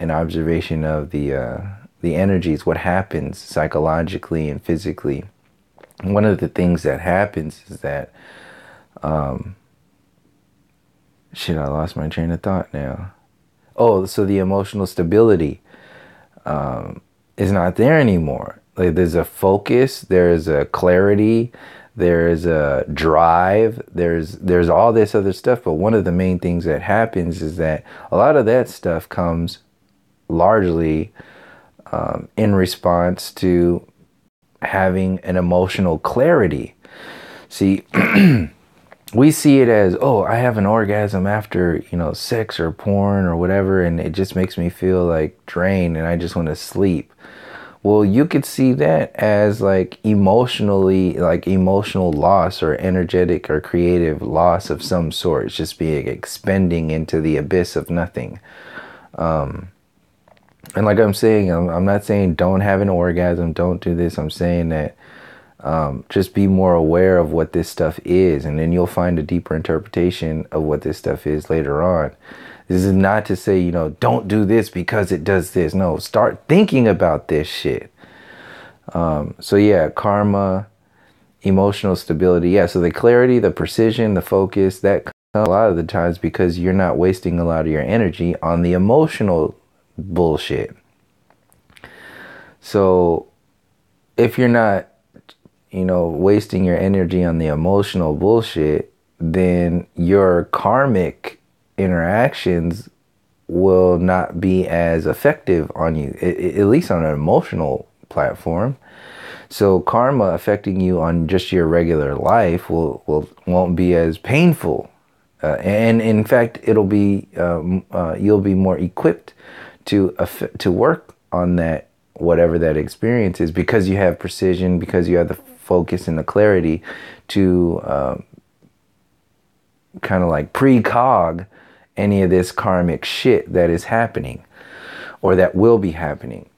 [SPEAKER 1] observation of the energies, what happens psychologically and physically. One of the things that happens is that, shit, I lost my train of thought now. Oh, so the emotional stability is not there anymore. Like there's a focus, there's a clarity, there's a drive, there's all this other stuff. But one of the main things that happens is that a lot of that stuff comes largely in response to having an emotional clarity. See, we see it as, oh, I have an orgasm after, you know, sex or porn or whatever, and it just makes me feel like drained and I just want to sleep. Well, you could see that as like emotional loss or energetic or creative loss of some sort. It's just being expending into the abyss of nothing. And like I'm saying, I'm not saying don't have an orgasm, don't do this. I'm saying that just be more aware of what this stuff is, and then you'll find a deeper interpretation of what this stuff is later on. This is not to say, you know, don't do this because it does this. No, start thinking about this shit. So yeah, karma, emotional stability. Yeah, so the clarity, the precision, the focus, that comes a lot of the times because you're not wasting a lot of your energy on the emotional bullshit. So if you're not, wasting your energy on the emotional bullshit, then your karmic interactions will not be as effective on you, at least on an emotional platform. So karma affecting you on just your regular life won't be as painful, and in fact, it'll be you'll be more equipped to work on that, whatever that experience is, because you have precision, because you have the focus and the clarity to kind of like precog any of this karmic shit that is happening or that will be happening.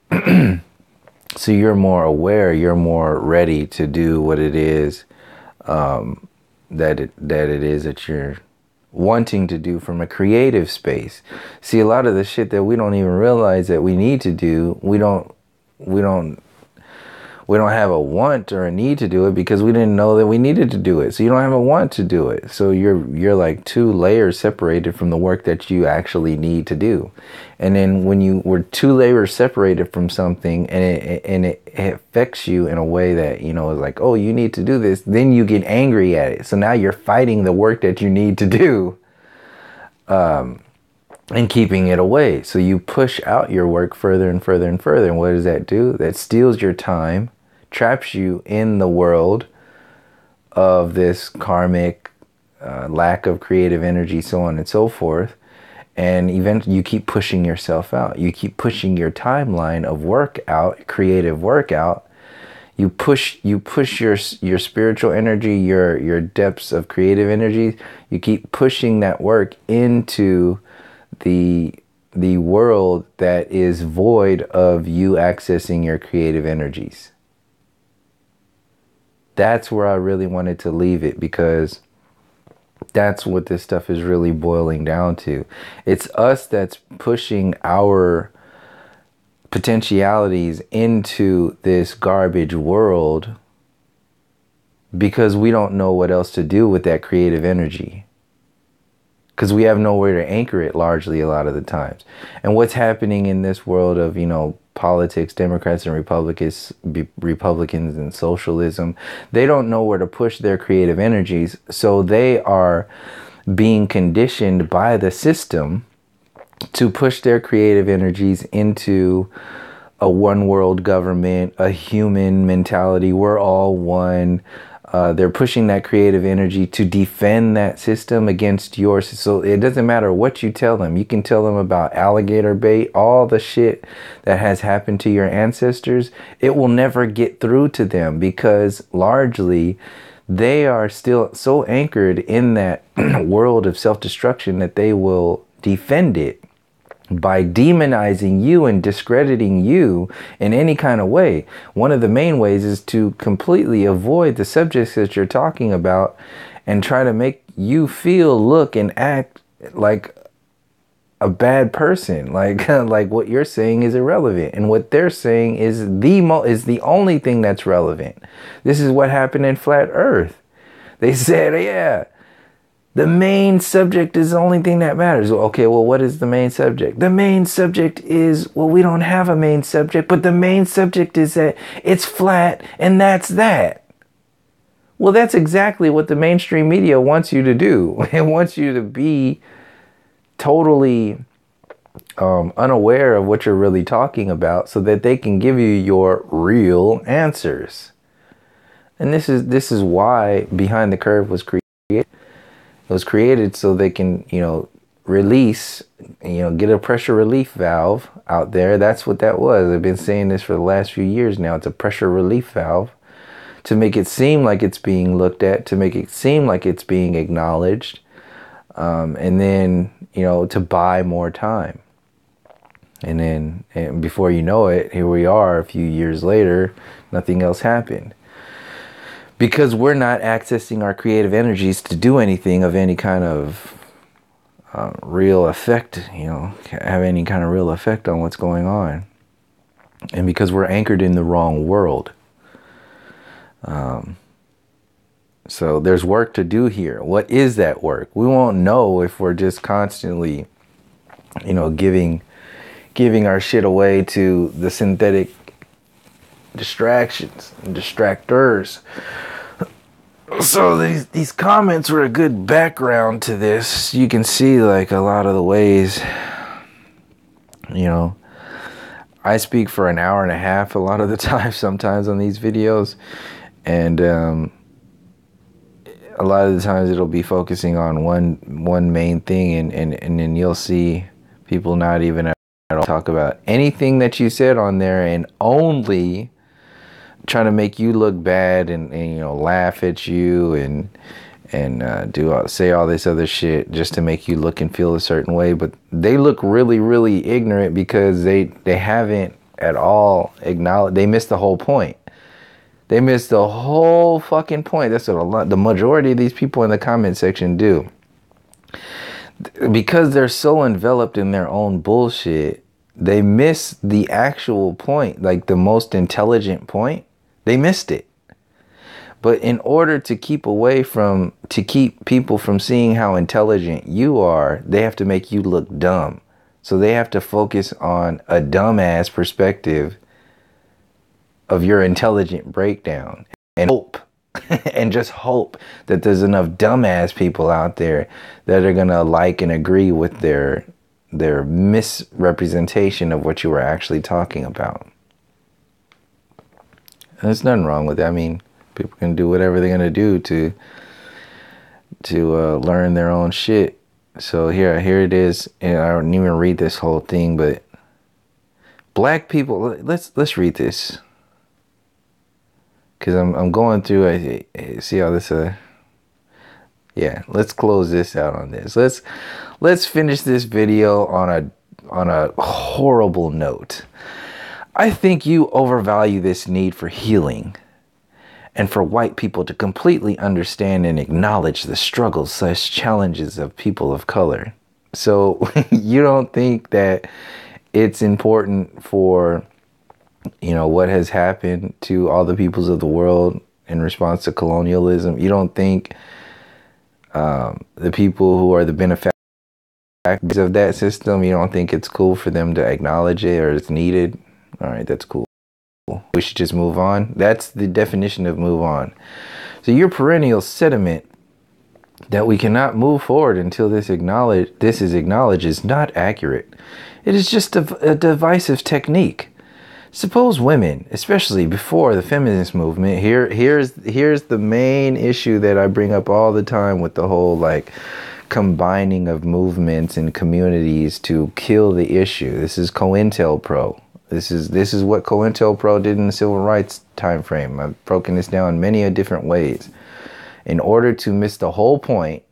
[SPEAKER 1] So you're more aware, you're more ready to do what it is that it is that you're wanting to do from a creative space. See, a lot of the shit that we don't even realize that we need to do, we don't have a want or a need to do it because we didn't know that we needed to do it. So you don't have a want to do it. So you're like 2 layers separated from the work that you actually need to do. And then when you were 2 layers separated from something and it affects you in a way that, is like, oh, you need to do this, then you get angry at it. So now you're fighting the work that you need to do. And keeping it away. So you push out your work further and further and further. And what does that do? That steals your time, traps you in the world of this karmic lack of creative energy, so on and so forth. And eventually you keep pushing yourself out. You keep pushing your timeline of work out, creative work out. You push your spiritual energy, your depths of creative energy. You keep pushing that work into the world that is void of you accessing your creative energies. That's where I really wanted to leave it, because that's what this stuff is really boiling down to. It's us that's pushing our potentialities into this garbage world because we don't know what else to do with that creative energy. Because we have nowhere to anchor it largely a lot of the times. And what's happening in this world of, politics, Democrats and Republicans and socialism, they don't know where to push their creative energies. So they are being conditioned by the system to push their creative energies into a one world government, a human mentality. We're all one. They're pushing that creative energy to defend that system against yours. So it doesn't matter what you tell them. You can tell them about alligator bait, all the shit that has happened to your ancestors. It will never get through to them because largely they are still so anchored in that world of self-destruction that they will defend it by demonizing you and discrediting you in any kind of way. One of the main ways is to completely avoid the subjects that you're talking about and try to make you feel, look, and act like a bad person. Like what you're saying is irrelevant, and what they're saying is the only thing that's relevant. This is what happened in Flat Earth. They said, yeah, the main subject is the only thing that matters. Okay, well, what is the main subject? The main subject is, well, we don't have a main subject, but the main subject is that it's flat, and that's that. Well, that's exactly what the mainstream media wants you to do. It wants you to be totally unaware of what you're really talking about so that they can give you your real answers. And this is why Behind the Curve was created. It was created so they can, release, get a pressure relief valve out there. That's what that was. I've been saying this for the last few years now. It's a pressure relief valve to make it seem like it's being looked at, to make it seem like it's being acknowledged, and then, to buy more time. And then before you know it, here we are a few years later, nothing else happened. Because we're not accessing our creative energies to do anything of any kind of real effect, have any kind of real effect on what's going on. And because we're anchored in the wrong world. So there's work to do here. What is that work? We won't know if we're just constantly, giving our shit away to the synthetic distractions and distractors. So these comments were a good background to this. You can see like a lot of the ways, I speak for an hour and a half a lot of the time sometimes on these videos, and a lot of the times it'll be focusing on one main thing, and then you'll see people not even at all talk about anything that you said on there, and only trying to make you look bad and laugh at you and say all this other shit just to make you look and feel a certain way. But they look really, really ignorant because they haven't at all acknowledged. They missed the whole point. They missed the whole fucking point. That's what the majority of these people in the comment section do. Because they're so enveloped in their own bullshit, they miss the actual point, like the most intelligent point. They missed it. But in order to keep people from seeing how intelligent you are, they have to make you look dumb. So they have to focus on a dumbass perspective of your intelligent breakdown, and hope and just hope that there's enough dumbass people out there that are gonna like and agree with their misrepresentation of what you were actually talking about. And there's nothing wrong with that. I mean, people can do whatever they're gonna do to learn their own shit. So here it is, and I don't even read this whole thing, but black people. Let's read this. Because I'm going through, I see how this, yeah, let's close this out on this. Let's finish this video on a horrible note. I think you overvalue this need for healing and for white people to completely understand and acknowledge the struggles/challenges of people of color. So you don't think that it's important for what has happened to all the peoples of the world in response to colonialism? You don't think the people who are the benefactors of that system, you don't think it's cool for them to acknowledge it, or it's needed? All right, that's cool. We should just move on. That's the definition of move on. So your perennial sentiment that we cannot move forward until this is acknowledged is not accurate. It is just a divisive technique. Suppose women, especially before the feminist movement, here's the main issue that I bring up all the time with the whole like combining of movements and communities to kill the issue. This is COINTELPRO. This is what COINTELPRO did in the civil rights time frame. I've broken this down in many different ways. In order to miss the whole point,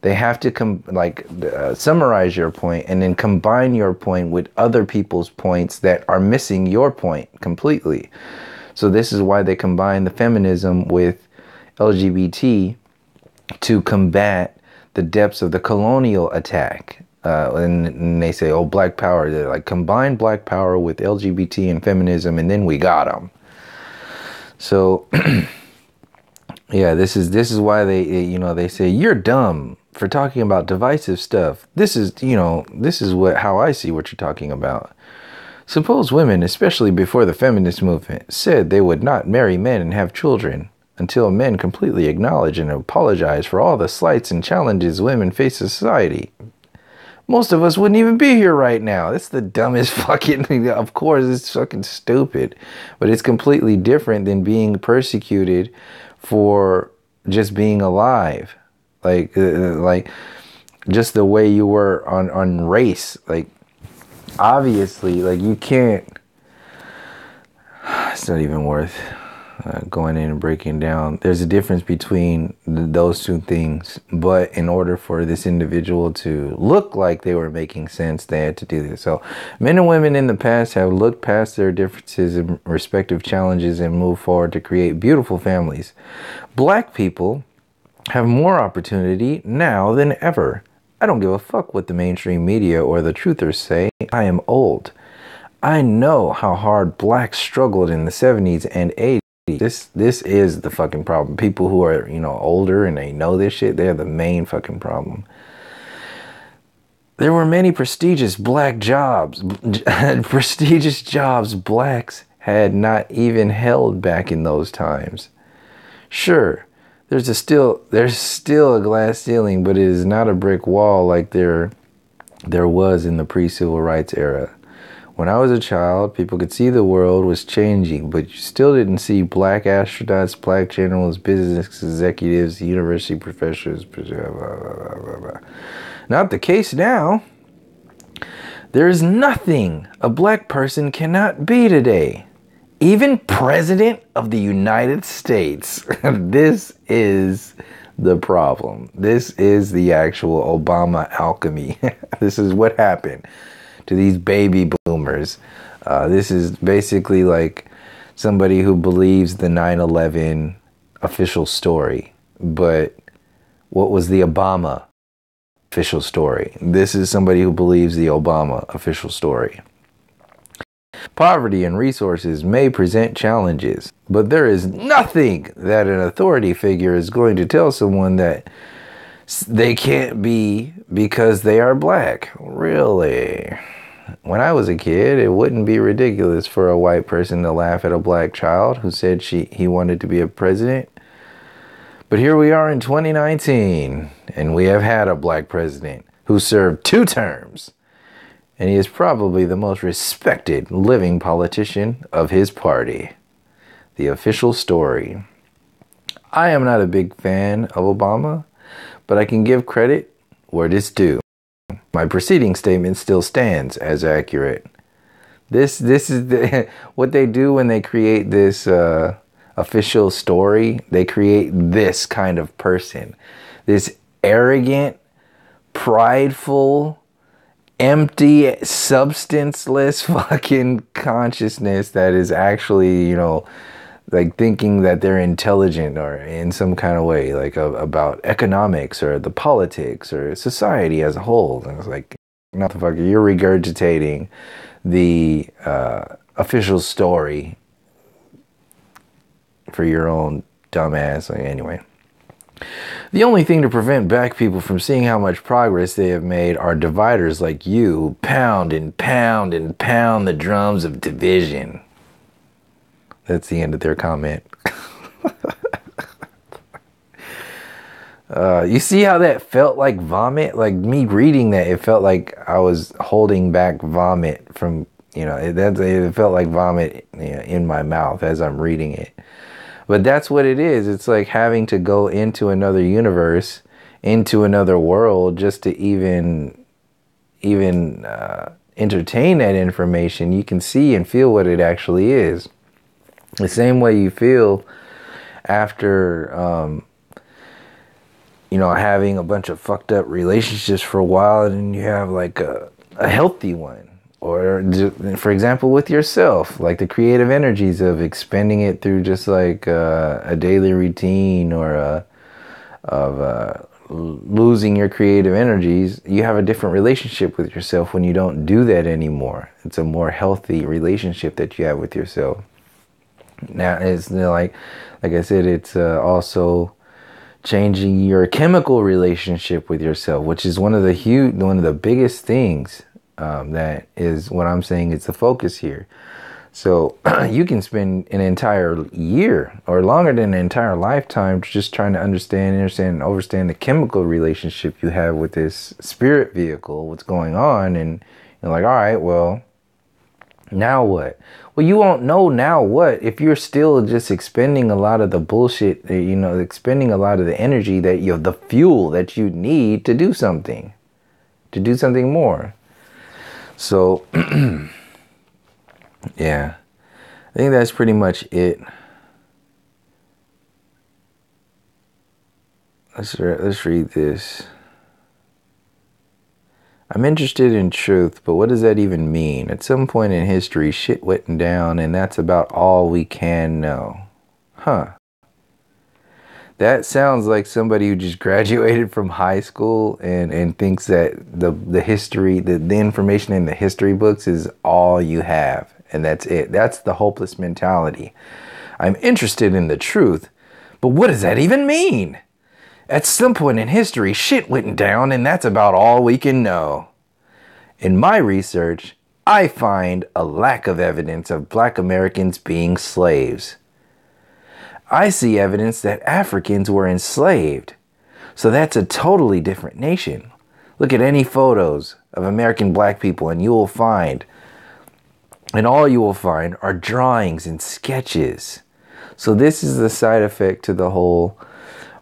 [SPEAKER 1] they have to summarize your point and then combine your point with other people's points that are missing your point completely. So this is why they combine the feminism with LGBT to combat the depths of the colonial attack. And they say, oh, black power. They're like, combine black power with LGBT and feminism, and then we got them. So yeah, this is why they say you're dumb for talking about divisive stuff. This is how I see what you're talking about. Suppose women, especially before the feminist movement, said they would not marry men and have children until men completely acknowledge and apologize for all the slights and challenges women face in society. Most of us wouldn't even be here right now. That's the dumbest fucking thing. Of course, it's fucking stupid. But it's completely different than being persecuted for just being alive. Like just the way you were on race. Like, obviously, like, you can't. It's not even worth going in and breaking down. There's a difference between those two things. But in order for this individual to look like they were making sense, they had to do this. So men and women in the past have looked past their differences and respective challenges and moved forward to create beautiful families. Black people have more opportunity now than ever. I don't give a fuck what the mainstream media or the truthers say. I am old. I know how hard blacks struggled in the 70s and 80s This is the fucking problem. People who are, older and they know this shit, they're the main fucking problem. There were many prestigious black jobs, prestigious jobs blacks had not even held back in those times. Sure, there's still a glass ceiling, but it is not a brick wall like there was in the pre-civil rights era. When I was a child, people could see the world was changing, but you still didn't see black astronauts, black generals, business executives, university professors, blah, blah, blah, blah. Not the case now. There is nothing a black person cannot be today. Even President of the United States. This is the problem. This is the actual Obama alchemy. This is what happened to these baby boomers. This is basically like somebody who believes the 9/11 official story. But what was the Obama official story? This is somebody who believes the Obama official story. Poverty and resources may present challenges, but there is nothing that an authority figure is going to tell someone that they can't be because they are black. Really? When I was a kid, it wouldn't be ridiculous for a white person to laugh at a black child who said he wanted to be a president. But here we are in 2019, and we have had a black president who served 2 terms. And he is probably the most respected living politician of his party. The official story. I am not a big fan of Obama, but I can give credit where it is due. My preceding statement still stands as accurate. This is what they do when they create this official story. They create this kind of person. This arrogant, prideful, empty, substanceless fucking consciousness that is actually, like thinking that they're intelligent or in some kind of way, like about economics or the politics or society as a whole. And it's like, not the fuck, you're regurgitating the official story for your own dumbass. Anyway. The only thing to prevent black people from seeing how much progress they have made are dividers like you who pound and pound and pound the drums of division. That's the end of their comment. You see how that felt like vomit? Like me reading that, it felt like I was holding back vomit from, it felt like vomit in my mouth as I'm reading it. But that's what it is. It's like having to go into another universe, into another world, just to even entertain that information. You can see and feel what it actually is. The same way you feel after, having a bunch of fucked up relationships for a while, and you have like a healthy one. Or, for example, with yourself, like the creative energies of expending it through just like a daily routine or of losing your creative energies. You have a different relationship with yourself when you don't do that anymore. It's a more healthy relationship that you have with yourself. Now, it's like I said, it's also changing your chemical relationship with yourself, which is one of the biggest things. That is what I'm saying. It's the focus here. So you can spend an entire year or longer than an entire lifetime just trying to understand and overstand the chemical relationship you have with this spirit vehicle, what's going on. And you're like, all right, well, now what? Well, you won't know now what if you're still just expending a lot of the bullshit, expending a lot of the energy that the fuel that you need to do something more. So, yeah, I think that's pretty much it. Let's read this. I'm interested in truth, but what does that even mean? At some point in history, shit went down, and that's about all we can know. Huh. That sounds like somebody who just graduated from high school and thinks that the history, the information in the history books is all you have. And that's it. That's the hopeless mentality. I'm interested in the truth. But what does that even mean? At some point in history, shit went down, and that's about all we can know. In my research, I find a lack of evidence of Black Americans being slaves. I see evidence that Africans were enslaved. So that's a totally different nation. Look at any photos of American Black people and you will find, and all you will find are drawings and sketches. So this is the side effect to the whole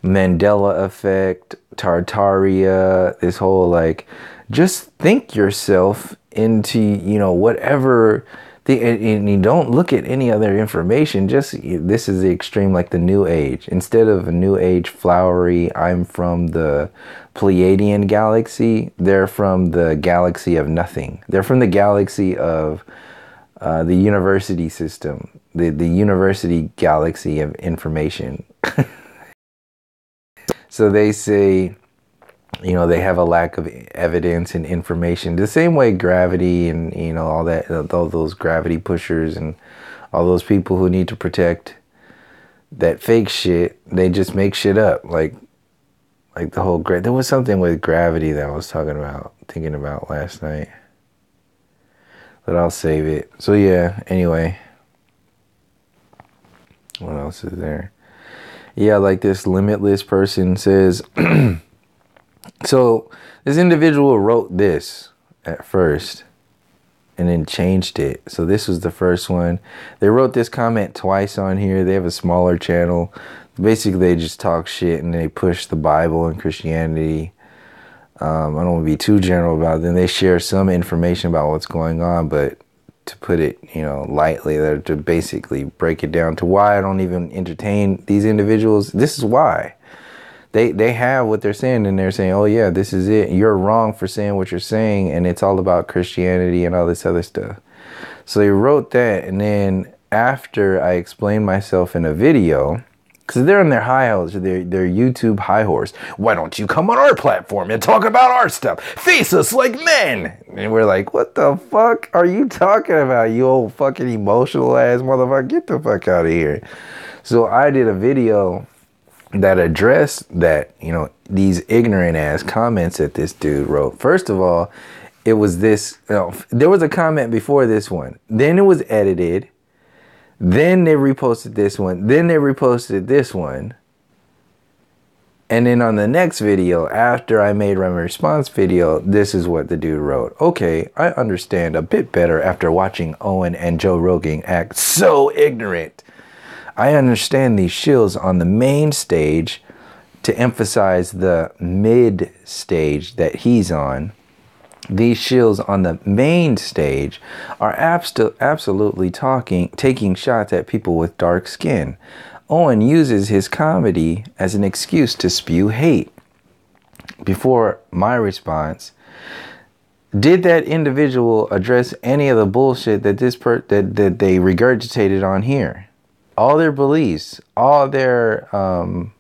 [SPEAKER 1] Mandela effect, Tartaria, this whole like, just think yourself into, whatever thing, and you don't look at any other information. Just, this is the extreme, like the New Age. Instead of a New Age flowery, I'm from the Pleiadian galaxy, they're from the galaxy of nothing. They're from the galaxy of the university system, the university galaxy of information. So they say, they have a lack of evidence and information. The same way gravity and, all that, all those gravity pushers and all those people who need to protect that fake shit, they just make shit up. Like the whole, there was something with gravity that I was thinking about last night. But I'll save it. So yeah, anyway. What else is there? Yeah, like this limitless person says, so this individual wrote this at first and then changed it. So this was the first one. They wrote this comment twice on here. They have a smaller channel. Basically, they just talk shit and they push the Bible and Christianity. I don't want to be too general about it. Then they share some information about what's going on, but to put it, lightly, to basically break it down to why I don't even entertain these individuals. This is why. They have what they're saying, and they're saying, oh yeah, this is it. You're wrong for saying what you're saying, and it's all about Christianity and all this other stuff. So they wrote that, and then after I explained myself in a video, because they're on their high horse, their YouTube high horse. Why don't you come on our platform and talk about our stuff? Face us like men. And we're like, what the fuck are you talking about, you old fucking emotional ass motherfucker? Get the fuck out of here. So I did a video that addressed that, these ignorant ass comments that this dude wrote. First of all, it was this, there was a comment before this one. Then it was edited. Then they reposted this one. Then they reposted this one. And then on the next video, after I made my response video, this is what the dude wrote. Okay, I understand a bit better after watching Owen and Joe Rogan act so ignorant. I understand these shills on the main stage to emphasize the mid stage that he's on. These shills on the main stage are absolutely taking shots at people with dark skin. Owen uses his comedy as an excuse to spew hate. Before my response, did that individual address any of the bullshit that that they regurgitated on here? All their beliefs, all the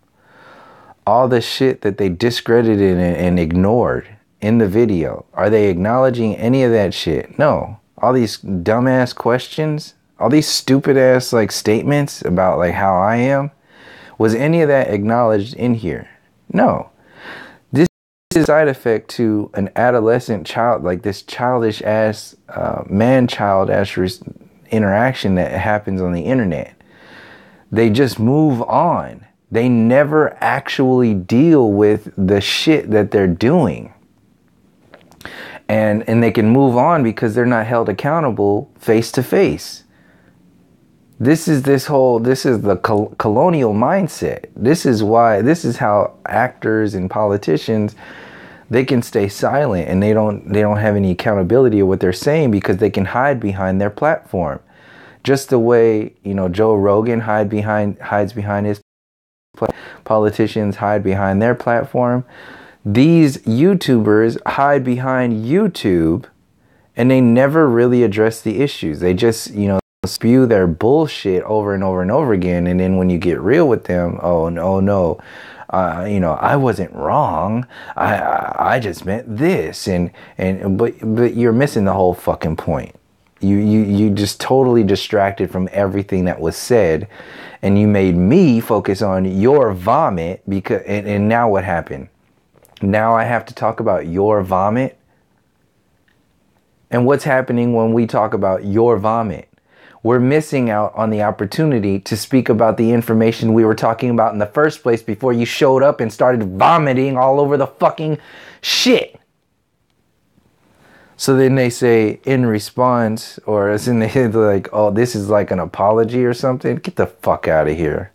[SPEAKER 1] shit that they discredited and ignored in the video. Are they acknowledging any of that shit? No. All these dumbass questions, all these stupid ass statements about how I am, was any of that acknowledged in here? No. This is a side effect to an adolescent child, this childish ass, man-child ass interaction that happens on the internet. They just move on. They never actually deal with the shit that they're doing. And they can move on because they're not held accountable face to face. This is the colonial mindset. This is how actors and politicians, they can stay silent and they don't have any accountability of what they're saying because they can hide behind their platform. Just the way, Joe Rogan hides behind his politicians hide behind their platform. These YouTubers hide behind YouTube and they never really address the issues. They just, spew their bullshit over and over and over again. And then when you get real with them, no, I wasn't wrong. I just meant this. But you're missing the whole fucking point. You just totally distracted from everything that was said, and you made me focus on your vomit because and now what happened? Now I have to talk about your vomit. And what's happening when we talk about your vomit? We're missing out on the opportunity to speak about the information we were talking about in the first place before you showed up and started vomiting all over the fucking shit. So then they say in response, or as in they're like, oh, this is like an apology or something. Get the fuck out of here.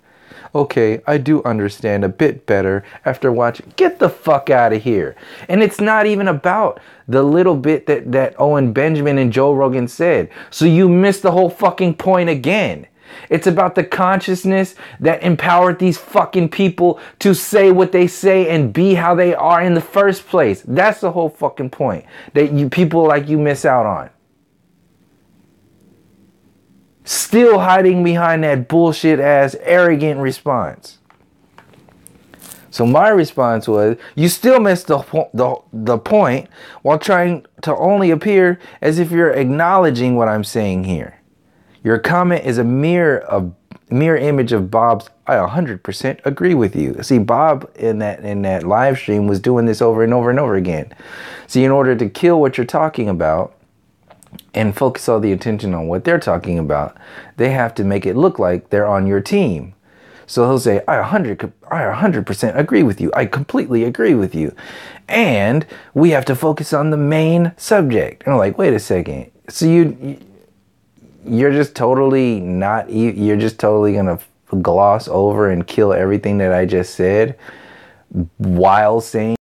[SPEAKER 1] Okay, I do understand a bit better after watching. Get the fuck out of here. And it's not even about the little bit that Owen Benjamin and Joe Rogan said. So you missed the whole fucking point again. It's about the consciousness that empowered these fucking people to say what they say and be how they are in the first place. That's the whole fucking point that you people like you miss out on. Still hiding behind that bullshit ass arrogant response. So my response was, you still missed the point while trying to only appear as if you're acknowledging what I'm saying here. Your comment is a mere image of Bob's. I 100% agree with you. See, Bob in that live stream was doing this over and over and over again. See, in order to kill what you're talking about and focus all the attention on what they're talking about, they have to make it look like they're on your team. So he'll say, I 100% agree with you. I completely agree with you. And we have to focus on the main subject. And I'm like, wait a second. So you're just totally not, you're just totally going to gloss over and kill everything that I just said while saying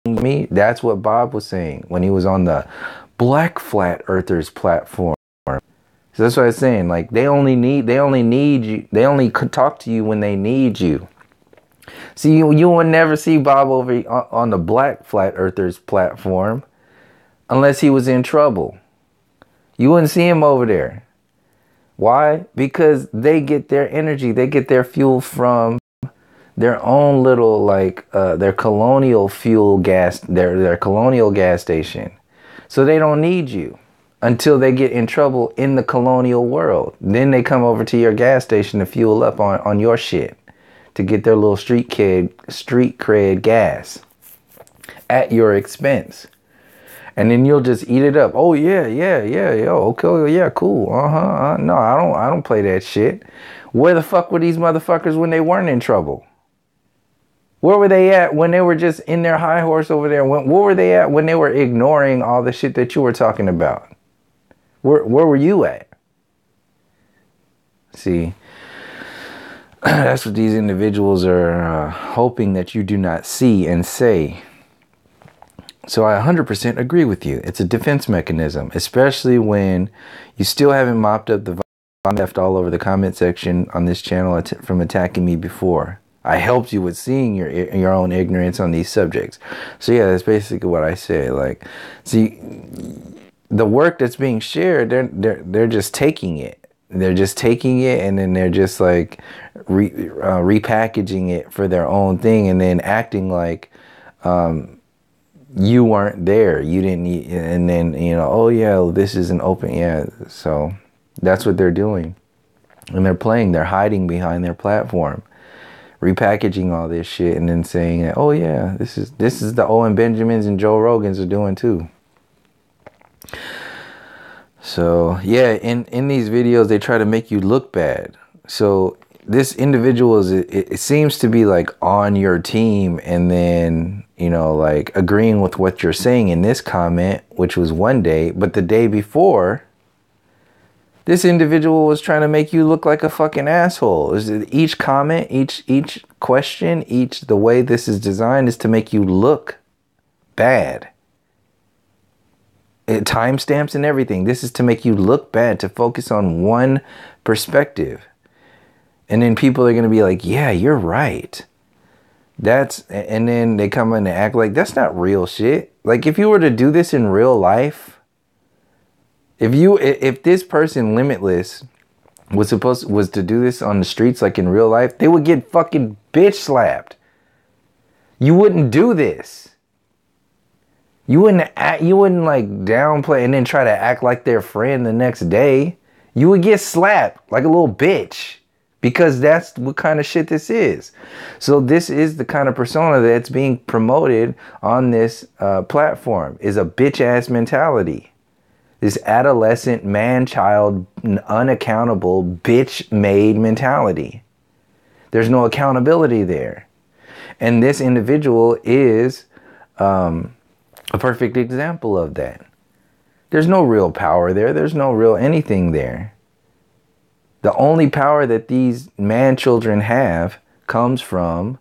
[SPEAKER 1] me? That's what Bob was saying when he was on the Black Flat Earthers platform. So that's what I was saying. Like, they only need you. They only could talk to you when they need you. See, you will never see Bob over on the Black Flat Earthers platform unless he was in trouble. You wouldn't see him over there. Why? Because they get their energy, they get their fuel from their own little, like, their colonial fuel gas, their colonial gas station. So they don't need you until they get in trouble in the colonial world. Then they come over to your gas station to fuel up on your shit to get their little street cred gas at your expense. And then you'll just eat it up. Oh yeah, yo, okay, yeah, cool. No, I don't play that shit. Where the fuck were these motherfuckers when they weren't in trouble? Where were they at when they were just in their high horse over there? Where were they at when they were ignoring all the shit that you were talking about? Where were you at? See, that's what these individuals are hoping that you do not see and say. So I 100% agree with you. It's a defense mechanism, especially when you still haven't mopped up the vomit left all over the comment section on this channel from attacking me before. I helped you with seeing your own ignorance on these subjects. So yeah, that's basically what I say. Like, see, the work that's being shared, they're just taking it. They're just taking it, and then they're just like repackaging it for their own thing, and then acting like you weren't there. You didn't need, and then, you know, oh yeah, this is an open, yeah. So that's what they're doing. And they're playing, they're hiding behind their platform, repackaging all this shit, and then saying, oh yeah, this is the Owen Benjamins and Joe Rogans are doing too. So yeah, in these videos, they try to make you look bad. So this individual it seems to be like on your team, and then, you know, like agreeing with what you're saying in this comment, which was one day, but the day before, this individual was trying to make you look like a fucking asshole. Each comment, each question, the way this is designed is to make you look bad. Timestamps and everything. This is to make you look bad, to focus on one perspective. And then people are going to be like, yeah, you're right. And then they come in and act like that's not real shit. Like, if you were to do this in real life, if this person Limitless was to do this on the streets, like in real life, they would get fucking bitch slapped. You wouldn't do this. You wouldn't like downplay and then try to act like their friend the next day. You would get slapped like a little bitch, because that's what kind of shit this is. So this is the kind of persona that's being promoted on this platform, is a bitch ass mentality. This adolescent man-child, unaccountable, bitch-made mentality. There's no accountability there. And this individual is a perfect example of that. There's no real power there. There's no real anything there. The only power that these man-children have comes from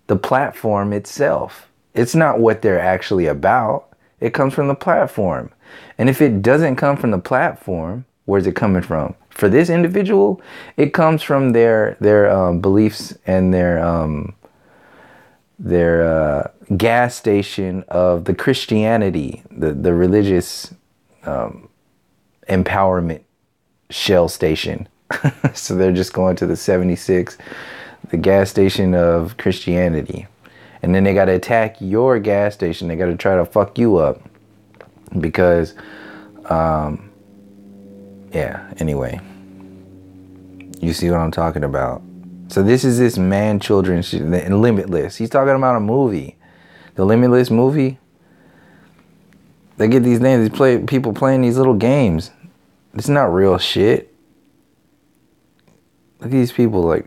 [SPEAKER 1] the platform itself. It's not what they're actually about. It comes from the platform. And if it doesn't come from the platform, where's it coming from? For this individual, it comes from their beliefs and their gas station of the Christianity, the religious empowerment shell station. So they're just going to the 76, the gas station of Christianity. And then they got to attack your gas station. They got to try to fuck you up. Because, yeah, anyway. You see what I'm talking about. So this is this man-children shit. And Limitless. He's talking about a movie. The Limitless movie. They get these names. People playing these little games. It's not real shit. Look at these people like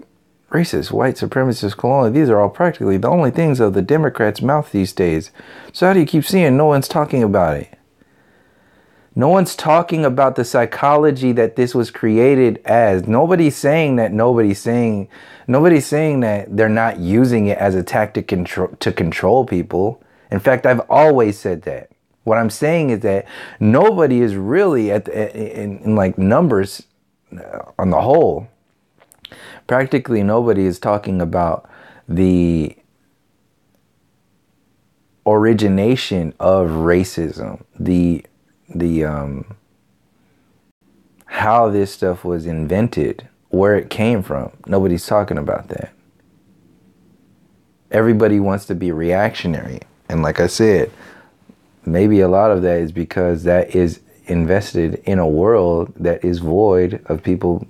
[SPEAKER 1] racist, white supremacist, colonial. These are all practically the only things of the Democrats' mouth these days. So how do you keep seeing no one's talking about it? No one's talking about the psychology that this was created as. Nobody's saying that they're not using it as a tactic to control people. In fact, I've always said that. What I'm saying is that nobody is really in like numbers on the whole. Practically nobody is talking about the origination of racism, the how this stuff was invented, where it came from. Nobody's talking about that. Everybody wants to be reactionary. And like I said, maybe a lot of that is because that is invested in a world that is void of people,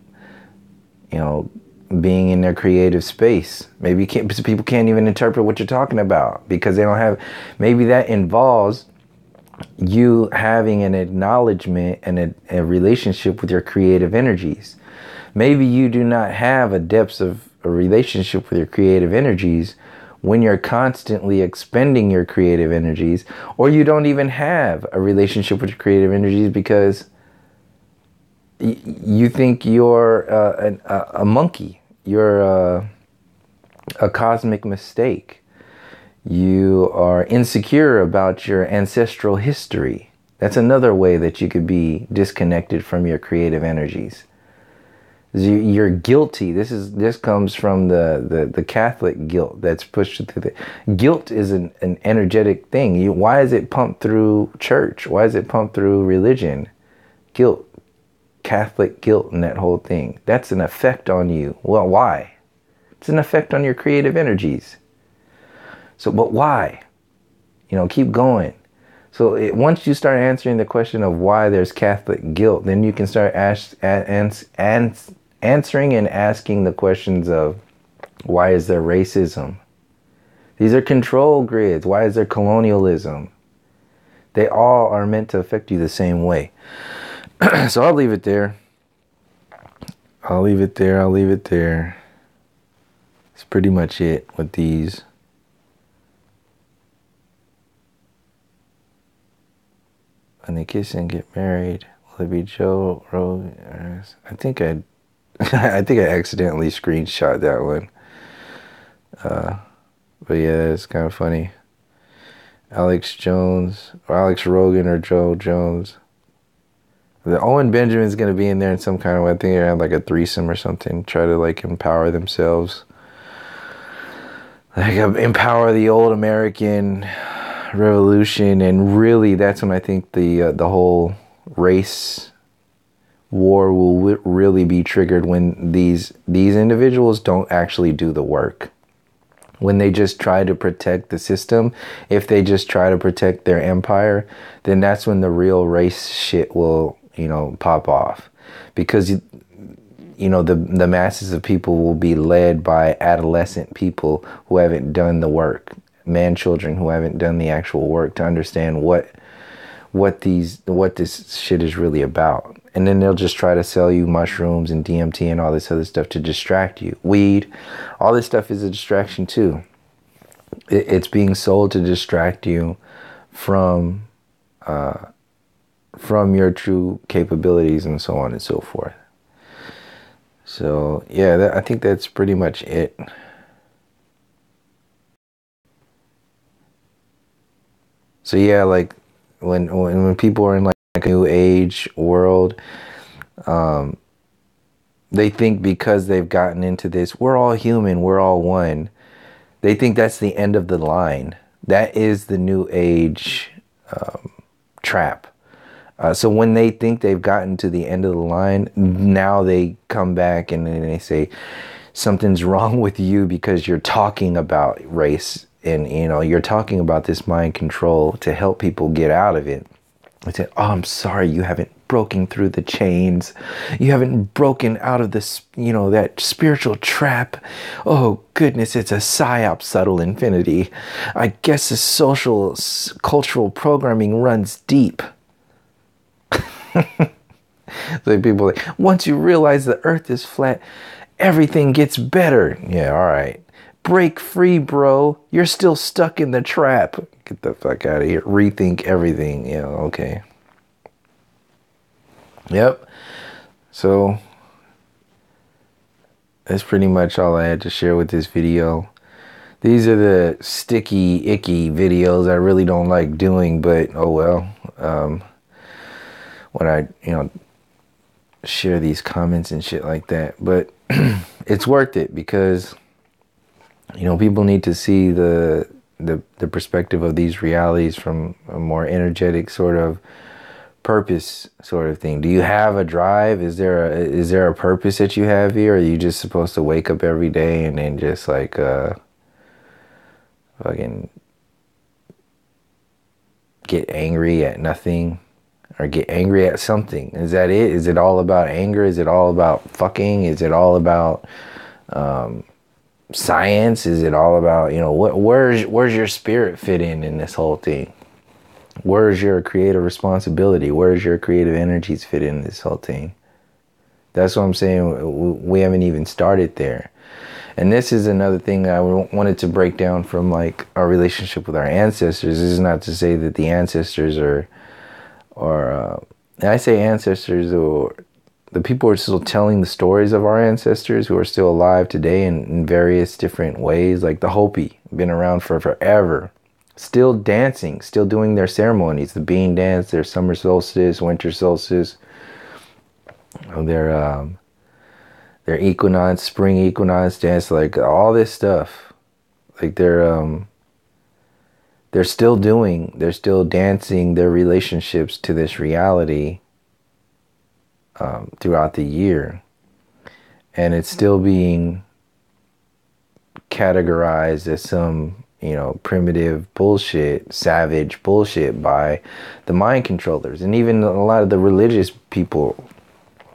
[SPEAKER 1] being in their creative space. Maybe people can't even interpret what you're talking about because they don't have, maybe that involves you having an acknowledgement and a relationship with your creative energies. Maybe you do not have a depth of a relationship with your creative energies when you're constantly expending your creative energies, or you don't even have a relationship with your creative energies because you think you're a monkey. You're a cosmic mistake. You are insecure about your ancestral history. That's another way that you could be disconnected from your creative energies. You're guilty. This comes from the Catholic guilt that's pushed through. Guilt is an energetic thing. Why is it pumped through church? Why is it pumped through religion? Guilt. Catholic guilt and that whole thing. That's an effect on you. Well, why? It's an effect on your creative energies. So, but why? Keep going. So once you start answering the question of why there's Catholic guilt, then you can start answering and asking the questions of why is there racism? These are control grids. Why is there colonialism? They all are meant to affect you the same way. So I'll leave it there. I'll leave it there. It's pretty much it with these. When they kiss and get married, will it be Joe Rogan? I think I accidentally screenshot that one. But yeah, it's kind of funny. Alex Jones, or Alex Rogan, or Joe Jones. The Owen Benjamin's gonna be in there in some kind of way. I think they're gonna have like a threesome or something. Try to like empower themselves. Like empower the old American revolution, and really that's when I think the whole race war will really be triggered, when these individuals don't actually do the work. When they just try to protect the system, if they just try to protect their empire, then that's when the real race shit will, pop off. Because, the masses of people will be led by adolescent people who haven't done the work. Man-children who haven't done the actual work to understand what this shit is really about. And then they'll just try to sell you mushrooms and DMT and all this other stuff to distract you. Weed, all this stuff is a distraction too. It's being sold to distract you from your true capabilities and so on and so forth. So yeah, I think that's pretty much it. So yeah, like when people are in like a new age world, they think because they've gotten into this, we're all human, we're all one. They think that's the end of the line. That is the new age trap. So when they think they've gotten to the end of the line, now they come back and they say something's wrong with you because you're talking about race and you're talking about this mind control to help people get out of it. I said, oh, I'm sorry, you haven't broken through the chains. You haven't broken out of this, that spiritual trap. Oh, goodness, it's a psyop, subtle infinity. I guess the cultural programming runs deep. So people are like, once you realize the earth is flat, everything gets better. Yeah, all right. Break free, bro. You're still stuck in the trap. Get the fuck out of here. Rethink everything. Yeah, okay. Yep. So that's pretty much all I had to share with this video. These are the sticky, icky videos I really don't like doing, but oh well. When I, share these comments and shit like that. But it's worth it because people need to see the perspective of these realities from a more energetic sort of purpose sort of thing. Do you have a drive? Is there a purpose that you have here? Or are you just supposed to wake up every day and then just like fucking get angry at nothing or get angry at something? Is that it? Is it all about anger? Is it all about fucking? Is it all about science? Is it all about, where's your spirit fit in this whole thing? Where's your creative responsibility? Where's your creative energies fit in this whole thing? That's what I'm saying. We haven't even started there. And this is another thing I wanted to break down from like our relationship with our ancestors. This is not to say that the ancestors and I say ancestors or the people who are still telling the stories of our ancestors who are still alive today in various different ways, like the Hopi, been around for forever, still dancing, still doing their ceremonies, the bean dance, their summer solstice, winter solstice, their equinox, spring equinox dance, like all this stuff. Like they're still dancing their relationships to this reality throughout the year, and it's still being categorized as some primitive bullshit, savage bullshit by the mind controllers. And even a lot of the religious people,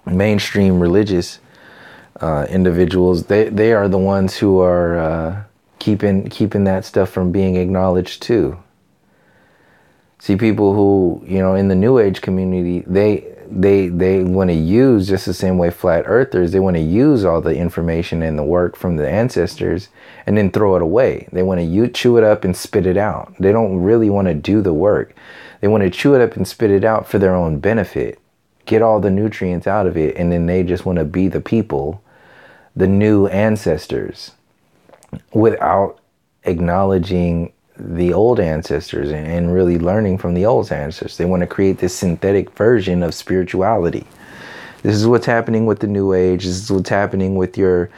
[SPEAKER 1] mainstream religious individuals, they are the ones who are keeping that stuff from being acknowledged too. See, people who, in the New Age community, they want to use, just the same way flat earthers, they want to use all the information and the work from the ancestors and then throw it away. They want to chew it up and spit it out. They don't really want to do the work. They want to chew it up and spit it out for their own benefit, get all the nutrients out of it, and then they just want to be the people, the new ancestors, without acknowledging the old ancestors and really learning from the old ancestors. They want to create this synthetic version of spirituality. This is what's happening with the New Age. This is what's happening with your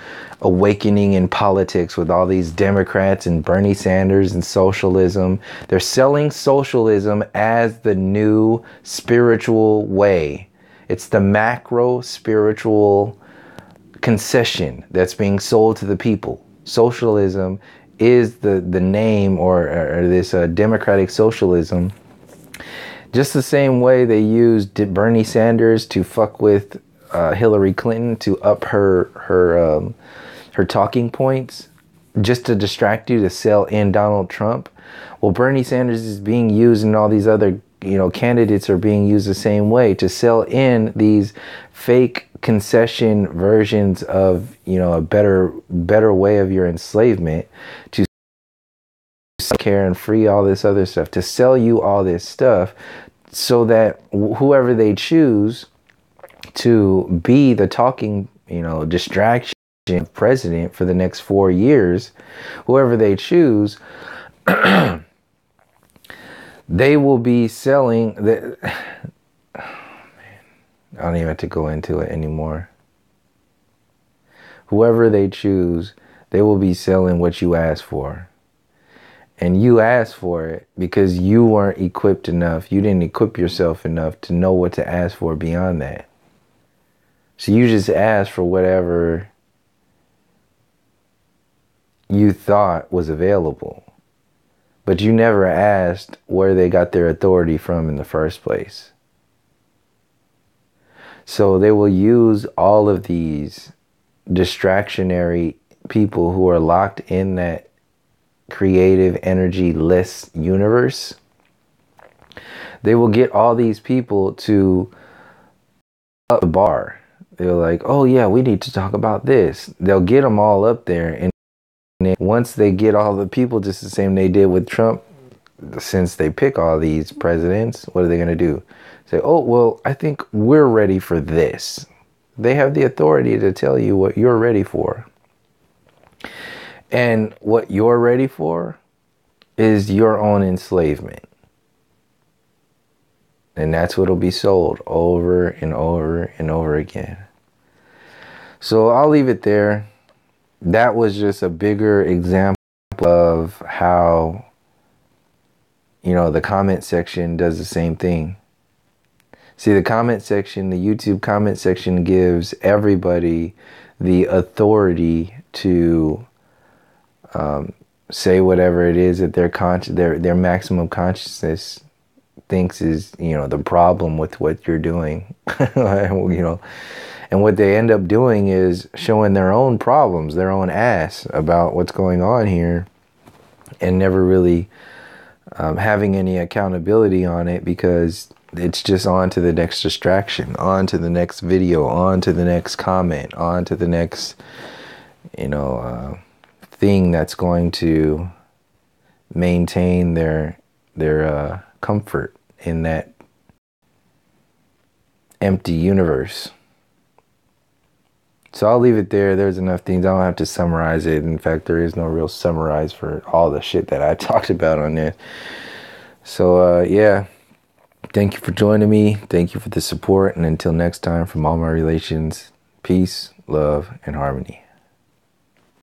[SPEAKER 1] awakening in politics with all these Democrats and Bernie Sanders and socialism. They're selling socialism as the new spiritual way. It's the macro spiritual concession that's being sold to the people. Socialism is the name or this democratic socialism. Just the same way they used Bernie Sanders to fuck with Hillary Clinton to up her talking points, just to distract you, to sell in Donald Trump. Well, Bernie Sanders is being used, and all these other candidates are being used the same way to sell in these fake concession versions of a better way of your enslavement, to care and free, all this other stuff, to sell you all this stuff, so that whoever they choose to be the talking distraction president for the next 4 years, whoever they choose, they will be selling the oh, man. I don't even have to go into it anymore. Whoever they choose, they will be selling what you asked for. And you asked for it because you weren't equipped enough. You didn't equip yourself enough to know what to ask for beyond that. So you just asked for whatever you thought was available. But you never asked where they got their authority from in the first place. So they will use all of these distractionary people who are locked in that creative energy-less universe. They will get all these people to up the bar. They're like, oh yeah, we need to talk about this. They'll get them all up there, and then once they get all the people, just the same they did with Trump, since they pick all these presidents, what are they going to do? Say, oh, well, I think we're ready for this. They have the authority to tell you what you're ready for. And what you're ready for is your own enslavement. And that's what'll be sold over and over and over again. So I'll leave it there. That was just a bigger example of how, the comment section does the same thing. See, the comment section, the YouTube comment section gives everybody the authority to say whatever it is that their maximum consciousness thinks is, the problem with what you're doing. And what they end up doing is showing their own problems, their own ass about what's going on here, and never really having any accountability on it, because it's just on to the next distraction, on to the next video, on to the next comment, on to the next, thing that's going to maintain their comfort in that empty universe. So I'll leave it there. There's enough things. I don't have to summarize it. In fact, there is no real summarize for all the shit that I talked about on this. So, yeah. Thank you for joining me. Thank you for the support. And until next time, from all my relations, peace, love, and harmony.